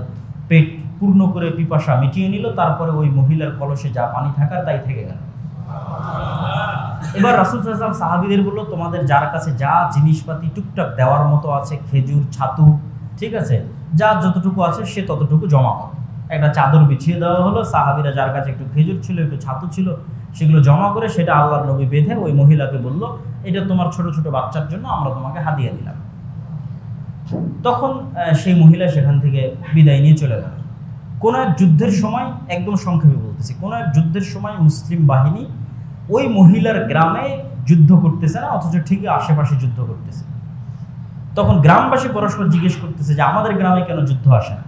পেট পূর্ণ করে পিপাসা মিটিয়ে নিল। তারপরে ওই মহিলার কলসে যা পানি থাকার তাই থেকে গেল। এবার রাসূল সাল্লাল্লাহু আলাইহি ওয়াসাল্লাম সাহাবীদের বলল, তোমাদের যার কাছে যা জিনিসপাতি টুকটাক দেওয়ার মতো আছে, খেজুর, ছাতু, ঠিক আছে, যা যতটুকু আছে সে ততটুকু জমা করো। একটা চাদর বিছিয়ে দেওয়া হলো, সাহাবীরা যার কাছে একটু খেজুর ছিল, একটু ছাতু ছিল, সেগুলো জমা করে সেটা আল্লাহর নবী বেঁধে ওই মহিলাকে বলল, এটা তোমার ছোট ছোট বাচ্চার জন্য আমরা তোমাকে হাদিয়া দিলাম। তখন সেই মহিলা সেখান থেকে বিদায় নিয়ে চলে গেল। কোনো এক যুদ্ধের সময়, একদম সংক্ষেপে বলতেছি, কোনো এক যুদ্ধের সময় মুসলিম বাহিনী ওই মহিলার গ্রামে যুদ্ধ করতেছে না, অথচ ঠিকই আশেপাশে যুদ্ধ করতেছে। তখন গ্রামবাসী পরস্পর জিজ্ঞেস করতেছে যে আমাদের গ্রামে কেন যুদ্ধ আসে না?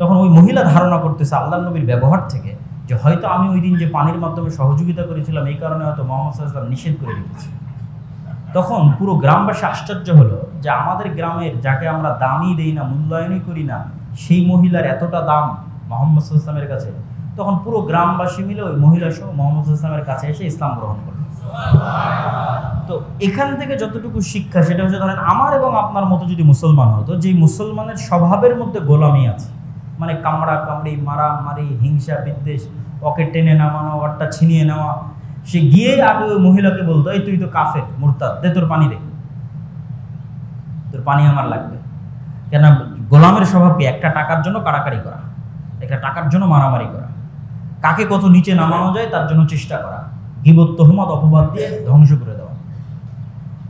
তখন ওই মহিলা ধারণা করতেছে আল্লাহর নবীর ব্যবহার থেকে যে হয়তো আমি ওই দিন যে পানির মাধ্যমে সহযোগিতা করেছিলাম এই কারণে হয়তো মুহাম্মদ সাল্লাল্লাহু আলাইহি ওয়াসাল্লাম নিষেধ করে রেখেছে। তখন পুরো গ্রামবাসী আশ্চর্য হলো যে আমাদের গ্রামের যাকে আমরা দামই দেই না, মূল্যায়নই করি না, সেই মহিলার এতটা দাম মুহাম্মদ সাল্লাল্লাহু আলাইহি ওয়াসাল্লামের কাছে। তখন পুরো গ্রামবাসী মিলে ওই মহিলা সহ মুহাম্মদ সাল্লাল্লাহু আলাইহি ওয়াসাল্লামের কাছে এসে ইসলাম গ্রহণ করল। তো এখান থেকে যতটুকু শিক্ষা সেটা হচ্ছে, ধরেন আমার এবং আপনার মতো যদি মুসলমান হতো, যে মুসলমানের স্বভাবের মধ্যে গোলামি আছে, মানে কামড়া কামড়ি, মারামারি, হিংসা বিদ্বেষ, ওকে টেনে নামানো, ওরটা ছিনিয়ে নেওয়া, সে গিয়ে আগে ওই মহিলাকে বলতো, এই তুই তো কাফের, মুরতাদ, দে তোর পানি দে, তোর পানি আমার লাগবে। কেন? গোলামের স্বভাব কি? একটা টাকার জন্য কাড়াকাড়ি করা, একটা টাকার জন্য মারামারি করা, কাকে কত নিচে নামানো যায় তার জন্য চেষ্টা করা, গীবত, তুহমত, অপবাদ দিয়ে ধ্বংস করে দেওয়া।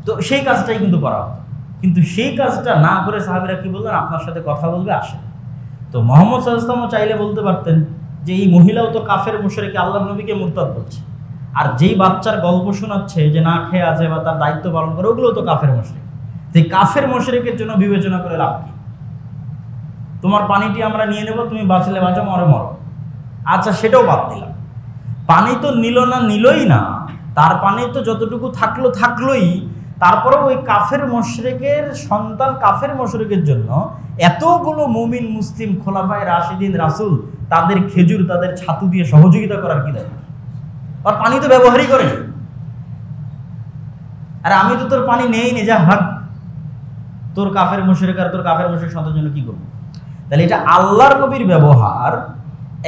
তো সেই কাজটাই কিন্তু করা হতো। কিন্তু সেই কাজটা না করে সাহাবীরা কি বললেন, আপনার সাথে কথা বলবে, আসেন। তো মুহাম্মদ সাল্লাল্লাহু আলাইহি ওয়াসাল্লাম চাইলে বলতে পারতেন যে এই মহিলাও তো কাফের মুশরিক, আল্লাহর নবীকে মুরতাদ বলছে, আর যেই বাচ্চার গল্প শোনাচ্ছে যে না খেয়ে আছে বা তার দায়িত্ব পালন করে, ওগুলো তো কাফের মুশরিক। তো এই কাফের মুশরিকের জন্য বিবেচনা করে লাভ কি? তোমার পানিটি আমরা নিয়ে নেব, তুমি বাঁচলে বাঁচো, মরে মরো, আচ্ছা সেটাও বাদ দিলাম। পানি তো নিল না, নিলই না, তার পানি তো যতটুকু থাকলোই, তারপরে ওই কাফের মুশরিকের সন্তান, কাফের মুশরিকের জন্য এতগুলো মুমিন মুসলিম খোলাফায়ে রাশিদিন, রাসূল, তাদের খেজুর, তাদের ছাতু দিয়ে সহযোগিতা করার কি দরকার? আর পানি তো ব্যবহারই করে। আরে আমি তো তোর পানি নেই নি, যা ভাগ, তোর কাফের মুশরিক আর তোর কাফের মুশরিক সন্তানের জন্য কি করবো? তাহলে এটা আল্লাহর নবীর ব্যবহার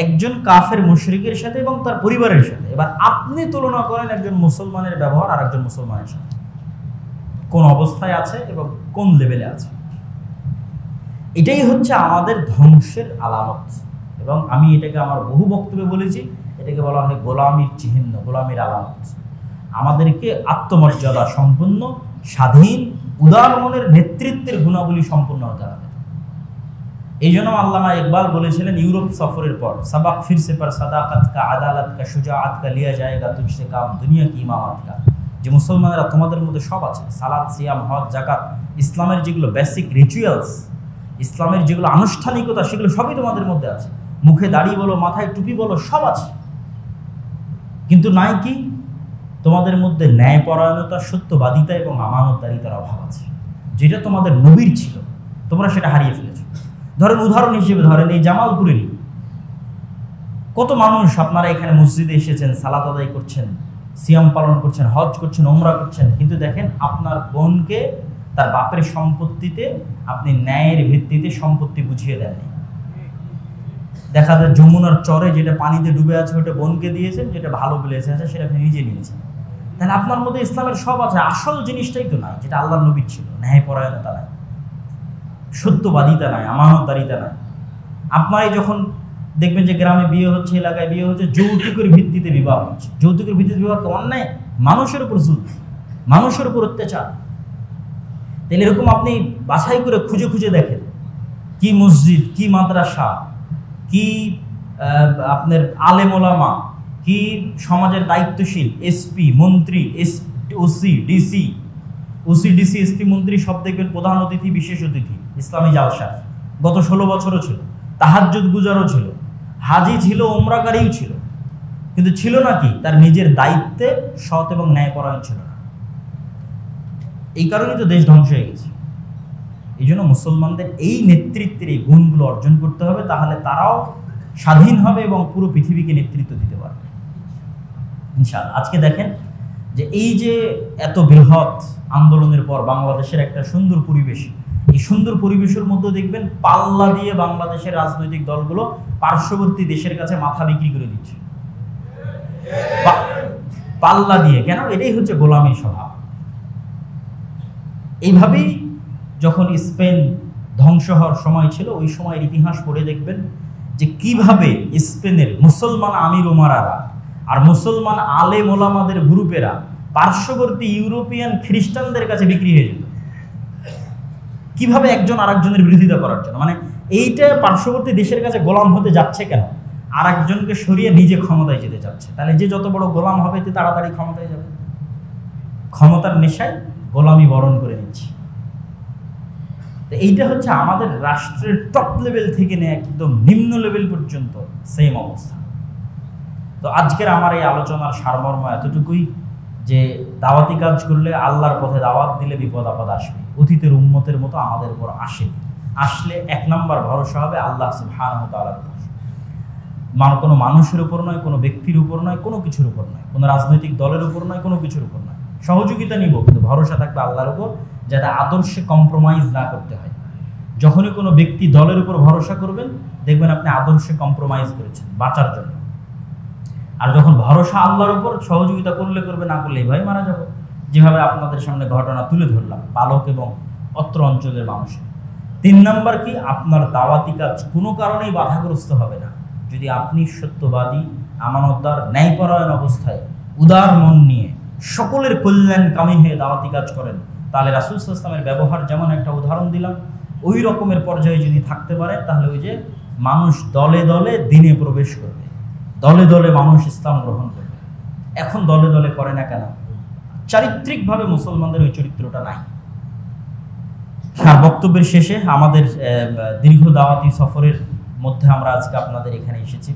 একজন কাফের মুশরিকের সাথে এবং তার পরিবারের সাথে। এবার আপনি তুলনা করেন একজন মুসলমানের ব্যবহার আর একজন মুসলমানের সাথে, কোন অবস্থায় আছে এবং কোন লেভেলে আছে। এটাই হচ্ছে আমাদের ধ্বংসের আলামত। এবং আমি এটাকে আমার বহু বক্তব্যে বলেছি, এটাকে বলা হয় গোলামির চিহ্ন, গোলামির আলামত। আমাদেরকে আত্মমর্যাদা সম্পন্ন, স্বাধীন, উদার মনের নেতৃত্বের গুণাবলী সম্পন্ন হতে হবে। এই জন্য আল্লামা ইকবাল বলেছিলেন ইউরোপ সফরের পর, সাবাক ফিরসে পর সাদাকাত কা, আদালত কা, শুজাআত কা লিয়া জায়েগা তুঝসে কাম, দুনিয়া কি ইমামত কা। যে মুসলমানেরা তোমাদের মধ্যে সব আছে, সালাত, সিয়াম, হজ, যাকাত, ইসলামের যেগুলো বেসিক রিচুয়ালস, ইসলামের যেগুলো আনুষ্ঠানিকতা, সেগুলো সবই তোমাদের মধ্যে আছে। মুখে দাড়ি বলো, মাথায় টুপি বলো, সব আছে। কিন্তু নাই কি? তোমাদের মধ্যে ন্যায়পরায়ণতা, সত্যবাদিতা এবং আমানতদারিতার অভাব আছে, যেটা তোমাদের নবীর ছিল, তোমরা সেটা হারিয়ে ফেলেছো। ধরেন, উদাহরণ হিসেবে ধরেন এই জামালপুরেরই কত মানুষ আপনারা এখানে মসজিদে এসেছেন, সালাত আদায় করছেন, সিয়াম পালন করছেন, হজ করছেন, ওমরা করছেন, কিন্তু দেখেন আপনার বোনকে তার বাপের সম্পত্তিতে আপনি ন্যায়ের ভিত্তিতে সম্পত্তি বুঝিয়ে দেননি। দেখা যায় যমুনার চরে যেটা পানিতে ডুবে আছে ওটা বোনকে দিয়েছেন, যেটা ভালো প্লেসে আছে সেটা আপনি নিজে নিয়েছেন। তাহলে আপনার মধ্যে ইসলামের সব আছে, আসল জিনিসটাই তো নাই, যেটা আল্লাহর নবীর ছিল। ন্যায়পরায়ণতা নাই, সত্যবাদিতা নাই, আমানতদারিতা নাই। আপনারাই যখন দেখবেন যে গ্রামে বিয়ে হচ্ছে, এলাকায় বিয়ে হচ্ছে, যৌতুকের ভিত্তিতে বিবাহ হচ্ছে। যৌতুকের ভিত্তিতে বিবাহ অন্যায়, মানুষের উপর জুলুম, মানুষের উপর অত্যাচার। তাহলে এরকম আপনি বাছাই করে খুঁজে খুঁজে দেখেন কি মসজিদ, কি মাদ্রাসা, কি আপনার আলেম ওলামা, কি সমাজের দায়িত্বশীল এসপি মন্ত্রী, ওসি ডিসি, এসপি মন্ত্রী সব দেখবেন প্রধান অতিথি, বিশেষ অতিথি ইসলামী জালসা। গত 16 বছরও ছিল, তাহাজ্জুদ গুজারও ছিল, হাজি ছিল, ওমরাকারীও ছিল, কিন্তু ছিল না কি তার নিজের দায়িত্বে সৎ এবং ন্যায়পরায়ণ ছিল না। এই কারণেই তো দেশ ধ্বংস হয়ে গেছে। এই জন্য মুসলমানদের এই নেতৃত্বের এই গুণগুলো অর্জন করতে হবে, তাহলে তারাও স্বাধীন হবে এবং পুরো পৃথিবীকে নেতৃত্ব দিতে পারবে ইনশাআল্লাহ। আজকে দেখেন যে এই যে এত বৃহৎ আন্দোলনের পর বাংলাদেশের একটা সুন্দর পরিবেশ, এই সুন্দর পরিবেশের মধ্যে দেখবেন পাল্লা দিয়ে বাংলাদেশের রাজনৈতিক দলগুলো পার্শ্ববর্তী দেশের কাছে মাথা বিক্রি করে দিচ্ছে। পাল্লা দিয়ে কেন? এটাই হচ্ছে গোলামীর স্বভাব। এইভাবেই যখন স্পেন ধ্বংস হওয়ার সময় ছিল, ওই সময়ের ইতিহাস পড়ে দেখবেন যে কিভাবে স্পেনের মুসলমান আমির ওমারারা আর মুসলমান আলেম ওলামাদের গ্রুপেরা পার্শ্ববর্তী ইউরোপিয়ান খ্রিস্টানদের কাছে বিক্রি হয়ে যেত, কিভাবে একজন আরেকজনের বিরোধিতা করার জন্য। মানে এইটা পার্শ্ববর্তী দেশের কাছে গোলাম হতে যাচ্ছে কেন? আরেকজনকে সরিয়ে নিজে ক্ষমতায় যেতে চাচ্ছে। তাহলে যে যত বড় গোলাম হবে তে তাড়াতাড়ি ক্ষমতায় যাবে। ক্ষমতার নেশায় গোলামি বরণ করে নিচ্ছে। তো এইটা হচ্ছে আমাদের রাষ্ট্রের টপ লেভেল থেকে নিয়ে একদম নিম্ন লেভেল পর্যন্ত সেম অবস্থা। তো আজকের আমার এই আলোচনার সারমর্ম এতটুকুই যে দাওয়াতি কাজ করলে, আল্লাহর পথে দাওয়াত দিলে বিপদ আপদ আসবে। অতীতের উম্মতের মতো আমাদের উপর আসলে 1 নম্বর ভরসা হবে আল্লাহ সুবহানাহু ওয়া তাআলার উপর। কোনো মানুষের উপর নয়, কোনো ব্যক্তির উপর নয়, কোনো কিছুর উপর নয়, কোনো রাজনৈতিক দলের উপর নয়, কোনো কিছুর উপর নয়। সহযোগিতা নিব, কিন্তু ভরসা থাকবে আল্লাহর উপর, যাতে আদর্শে কম্প্রোমাইজ না করতে হয়। যখনই কোনো ব্যক্তি দলের উপর ভরসা করবেন, দেখবেন আপনি আদর্শে কম্প্রোমাইজ করেছেন বাঁচার জন্য। আর যখন ভরসা আল্লাহর উপর, সহযোগিতা করলে করবে, না করলে এভাবে মারা যাবে। যেভাবে আপনাদের সামনে ঘটনা তুলে ধরলাম পালক এবং অত্র অঞ্চলের মানুষের। 3 নম্বর কি, আপনার দাওয়াতি কাজ কোনো কারণেই বাধাগ্রস্ত হবে না যদি আপনি সত্যবাদী, আমানতদার, ন্যায়পরায়ণ অবস্থায় উদার মন নিয়ে সকলের কল্যাণকামী হয়ে দাওয়াতি কাজ করেন। তাহলে রাসূল সাল্লাল্লাহু আলাইহি ওয়াসাল্লামের ব্যবহার যেমন একটা উদাহরণ দিলাম, ওই রকমের পর্যায়ে যদি থাকতে পারে, তাহলে ওই যে মানুষ দলে দলে দিনে প্রবেশ করবে, দলে দলে মানুষ ইসলাম গ্রহণ করবে। এখন দলে দলে করে না কেন? চারিত্রিকভাবে মুসলমানদের ওই চরিত্রটা নাই। আর বক্তব্যের শেষে আমাদের দীর্ঘ দাওয়াতি সফরের মধ্যে আমরা আজকে আপনাদের এখানে এসেছি।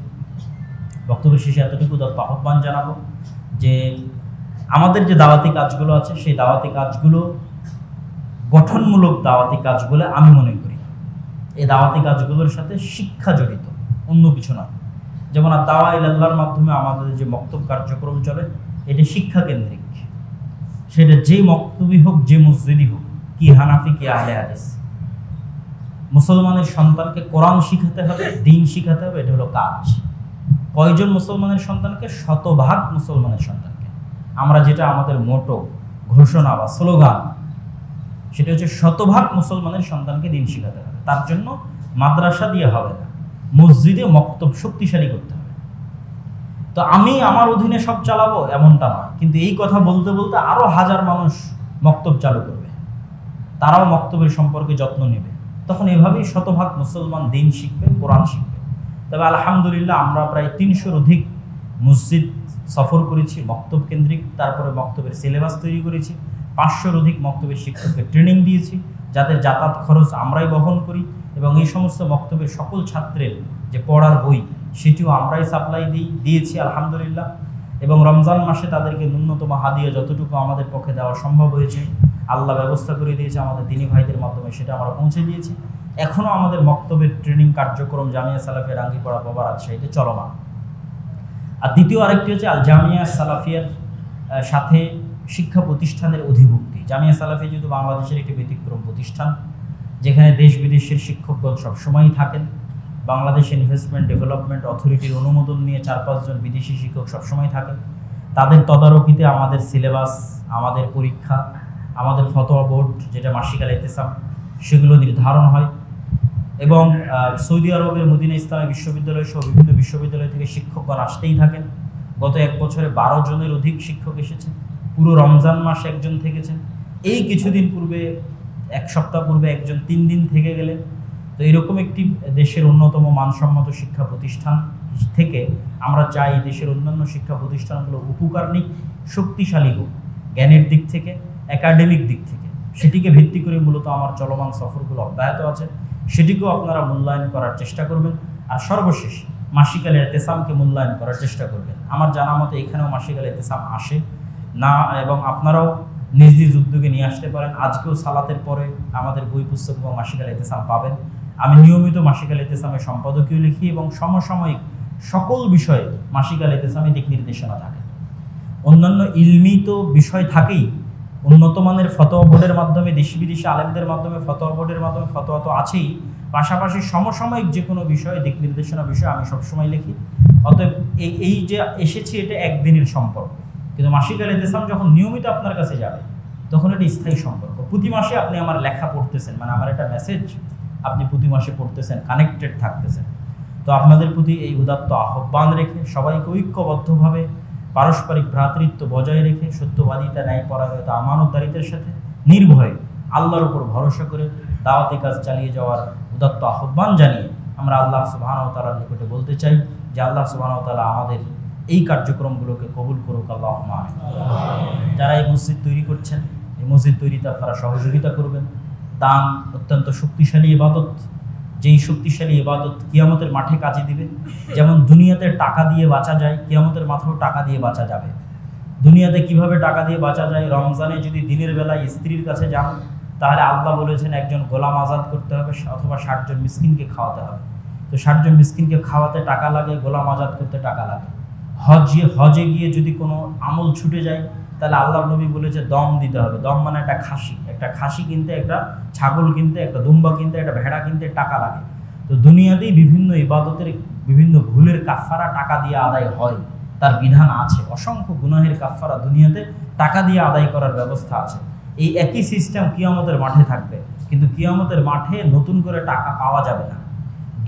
বক্তব্যের শেষে এতটুকু আহ্বান জানাবো যে আমাদের যে দাওয়াতি কাজগুলো আছে, সেই দাওয়াতি কাজগুলো গঠনমূলক দাওয়াতি কাজ বলে আমি মনে করি। এই দাওয়াতি কাজগুলোর সাথে শিক্ষা জড়িত, অন্য কিছু নয়। যেমন দাওয়া ইলাল্লাহর মাধ্যমে আমাদের যে মক্তব কার্যক্রম চলে, এটি শিক্ষা কেন্দ্রিক। সেটা যে মক্তবই হোক, যে মসজিদই হোক, কি হানাফি কি আহলে হাদিস, মুসলমানের সন্তানকে কোরআন শিখাতে হবে, দিন শিখাতে হবে। এটা হলো কাজ। কয়জন মুসলমানের সন্তানকে? 100% মুসলমানের সন্তানকে। আমরা যেটা আমাদের মোটো, ঘোষণা বা স্লোগান, সেটা হচ্ছে 100% মুসলমানের সন্তানকে দিন শিখাতে হবে। তার জন্য মাদ্রাসা দিয়ে হবে না, মসজিদে মক্তব শক্তিশালী করতে হবে। তো আমি আমার অধীনে সব চালাবো এমনটা নয়, কিন্তু এই কথা বলতে বলতে আরও 1000 মানুষ মক্তব চালু করবে, তারাও মক্তবের সম্পর্কে যত্ন নেবে। তখন এভাবেই 100% মুসলমান দিন শিখবে, কোরআন শিখবে। তবে আলহামদুলিল্লাহ আমরা প্রায় 300-র অধিক মসজিদ সফর করেছি মক্তব কেন্দ্রিক। তারপরে মক্তবের সিলেবাস তৈরি করেছি, 500-র অধিক মক্তবের শিক্ষককে ট্রেনিং দিয়েছি, যাদের যাতায়াত খরচ আমরাই বহন করি। এবং এই সমস্ত মক্তবের সকল ছাত্রের যে পড়ার বই, সেটিও আমরাই সাপ্লাই দিয়েছি আলহামদুলিল্লাহ। এবং রমজান মাসে তাদেরকে ন্যূনতম হাদিয়া যতটুকু আমাদের পক্ষে দেওয়া সম্ভব হয়েছে, আল্লাহ ব্যবস্থা করে দিয়েছে আমাদের দিনী ভাইদের মাধ্যমে, সেটা আমরা পৌঁছে দিয়েছি। এখনও আমাদের মক্তবের ট্রেনিং কার্যক্রম জামিয়া সালাফিয়া রাঙ্গিপাড়া বাবা রাজশাহীতে চলমান। আর দ্বিতীয় আরেকটি হচ্ছে আল জামিয়া সালাফিয়ার সাথে শিক্ষা প্রতিষ্ঠানের অধিভুক্তি। জামিয়া সালাফিয়া যেহেতু বাংলাদেশের একটি ব্যতিক্রম প্রতিষ্ঠান, যেখানে দেশ বিদেশের শিক্ষকগণ সবসময়ই থাকেন, বাংলাদেশ ইনভেস্টমেন্ট ডেভেলপমেন্ট অথরিটির অনুমোদন নিয়ে 4-5 জন বিদেশি শিক্ষক সবসময় থাকে। তাদের তদারকিতে আমাদের সিলেবাস, আমাদের পরীক্ষা, আমাদের ফতোয়া বোর্ড যেটা মাসিক আল ইতিসাম সেগুলো নির্ধারণ হয়। এবং সৌদি আরবের মদিনা ইসলামী বিশ্ববিদ্যালয় সহ বিভিন্ন বিশ্ববিদ্যালয় থেকে শিক্ষকগণ আসতেই থাকেন। গত 1 বছরে 12 জনের অধিক শিক্ষক এসেছেন। পুরো রমজান মাস একজন থেকেছেন। এই কিছুদিন পূর্বে 1 সপ্তাহ পূর্বে একজন 3 দিন থেকে গেলেন। তো এরকম একটি দেশের অন্যতম মানসম্মত শিক্ষা প্রতিষ্ঠান থেকে আমরা চাই দেশের অন্যান্য শিক্ষা প্রতিষ্ঠানগুলো উপকার নিক, শক্তিশালী হোক, জ্ঞানের দিক থেকে, একাডেমিক দিক থেকে। সেটিকে ভিত্তি করে মূলত আমার চলমান সফরগুলো অব্যাহত আছে। সেটিকেও আপনারা মূল্যায়ন করার চেষ্টা করবেন। আর সর্বশেষ মাসিক আল ইতিসামকে মূল্যায়ন করার চেষ্টা করবেন। আমার জানা মতে এখানেও মাসিক আল ইতিসাম আসে না, এবং আপনারাও নিজ নিজ উদ্যোগে নিয়ে আসতে পারেন। আজকেও সালাতের পরে আমাদের বই পুস্তক এবং মাসিক আল ইতিসাম পাবেন। আমি নিয়মিত মাসিক আল ইতিসামের সম্পাদকীয় লিখি এবং সমসাময়িক সকল বিষয়ে মাসিক আল ইতিসামে দিক নির্দেশনা থাকে। অন্যান্য ইলমি তো বিষয় থাকেই, উন্নত মানের ফতোয়া বোর্ডের মাধ্যমে, দেশি বিদেশি আলেমদের মাধ্যমে, ফতোয়া বোর্ডের মাধ্যমে ফতোয়া তো আছেই, পাশাপাশি সমসাময়িক যে কোনো বিষয়ে দিক নির্দেশনা বিষয়ে আমি সবসময় লিখি। অতএব এই যে এসেছি এটা একদিনের সম্পর্ক, কিন্তু মাসিক আল ইতিসাম যখন নিয়মিত আপনার কাছে যাবে তখন এটা স্থায়ী সম্পর্ক। প্রতি মাসে আপনি আমার লেখা পড়তেছেন, মানে আমার একটা মেসেজ আপনি প্রতি মাসে পড়তেছেন, কানেক্টেড থাকতেছেন। তো আপনাদের প্রতি এই উদাত্ত আহ্বান রেখে সবাইকে ঐক্যবদ্ধভাবে পারস্পরিক ভ্রাতৃত্ব বজায় রেখে সত্যবাদিতা, ন্যায়পরায়ণতা, আমানতদারিতার সাথে নির্ভয়ে আল্লাহর উপর ভরসা করে দাওয়াতি কাজ চালিয়ে যাওয়ার উদাত্ত আহ্বান জানিয়ে আমরা আল্লাহ সুবহানাহু ওয়া তাআলার নিকটে বলতে চাই যে আল্লাহ সুবহানাহু ওয়া তাআলা আমাদের এই কার্যক্রমগুলোকে কবুল করুক। আল্লাহুম্মা আমিন। যারা এই মসজিদ তৈরি করছেন, এই মসজিদ তৈরিতে আপনারা সহযোগিতা করবেন। দান অত্যন্ত শক্তিশালী ইবাদত, যেই শক্তিশালী ইবাদত কিয়ামতের মাঠে কাজে দিবে। যেমন দুনিয়াতে টাকা দিয়ে বাঁচা যায়, কিয়ামতের মাঠেও টাকা দিয়ে বাঁচা যাবে। দুনিয়াতে কিভাবে টাকা দিয়ে বাঁচা যায়? রমজানে যদি দিনের বেলায় স্ত্রীর কাছে যান তাহলে আল্লাহ বলেছেন একজন গোলাম আজাদ করতে হবে অথবা 60 জন মিসকিনকে খাওয়াতে হবে। তো 60 জন মিসকিনকে খাওয়াতে টাকা লাগে, গোলাম আজাদ করতে টাকা লাগে। হজে গিয়ে যদি কোনো আমল ছুটে যায় তাহলে আল্লাহ নবী বলেছে দম দিতে হবে। দম মানে একটা খাসি কিনতে, একটা ছাগল কিনতে, একটা দুম্বা কিনতে, একটা ভেড়া কিনতে টাকা লাগে। তো দুনিয়াতেই বিভিন্ন ইবাদতের বিভিন্ন ভুলের কাফফারা টাকা দিয়ে আদায় হয়, তার বিধান আছে। অসংখ্য গুনাহের কাফফারা দুনিয়াতে টাকা দিয়ে আদায় করার ব্যবস্থা আছে। এই একই সিস্টেম কিয়ামতের মাঠে থাকবে, কিন্তু কিয়ামতের মাঠে নতুন করে টাকা পাওয়া যাবে না।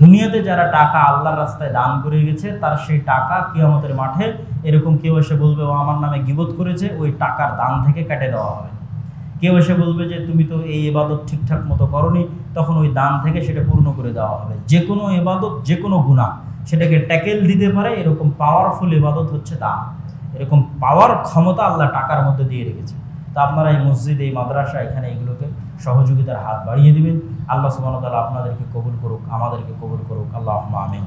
দুনিয়াতে যারা টাকা আল্লাহর রাস্তায় দান করে গেছে তার সেই টাকা কিয়ামতের মাঠে এরকম কেউ এসে বলবে ও আমার নামে গীবত করেছে, ওই টাকার দান থেকে কেটে দেওয়া হবে। কেউ এসে বলবে যে তুমি তো এই ইবাদত ঠিকঠাক মতো করনি, তখন ওই দান থেকে সেটা পূর্ণ করে দেওয়া হবে। যে কোনো ইবাদত, যে কোনো গুনাহ সেটাকে ট্যাকেল দিতে পারে এরকম পাওয়ারফুল ইবাদত হচ্ছে দান। এরকম পাওয়ার ক্ষমতা আল্লাহ টাকার মধ্যে দিয়ে রেখেছে। তা আপনারা এই মসজিদ, এই মাদ্রাসা, এখানে এগুলোকে সহযোগিতার হাত বাড়িয়ে দিবেন। আল্লাহ সুবহানাহু ওয়া তাআলা আপনাদেরকে কবুল করুক, আমাদেরকে কবুল করুক। আল্লাহুম্মা আমিন।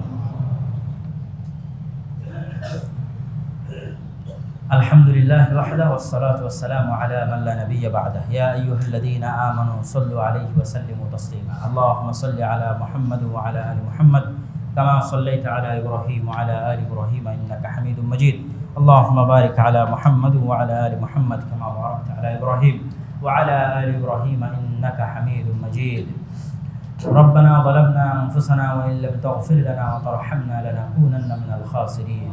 আলহামদুলিল্লাহ ওয়াহদাহু ওয়াসসালাতু ওয়াসসালামু আলা মান লা নাবিয়্যা বা'দাহু। ইয়া আইয়ুহাল্লাযীনা আমানু সাল্লু আলাইহি ওয়া সাল্লিমু তাসলিমা। আল্লাহুম্মা সাল্লি আলা মুহাম্মাদ ওয়া আলা আলি মুহাম্মাদ কামা সাল্লাইতা আলা ইব্রাহিম ওয়া আলা আলি ইব্রাহিম ইন্নাকা হামিদুম মাজিদ। اللهم بارك على محمد وعلى آل محمد كما باركت على إبراهيم وعلى آل إبراهيم إنك حميد مجيد. ربنا ظلمنا أنفسنا وإن لم تغفر لنا وترحمنا لنكونن من الخاسرين.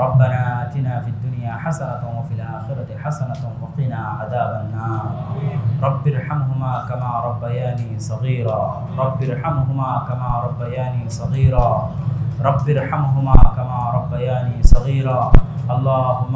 ربنا آتنا في الدنيا حسنة وفي الآخرة حسنة وقنا عذاب النار. رب ارحمهما كما ربياني صغيرا. رب ارحمهما كما ربياني صغيرا. رب ارحمهما كما ربياني صغيرا. اللهم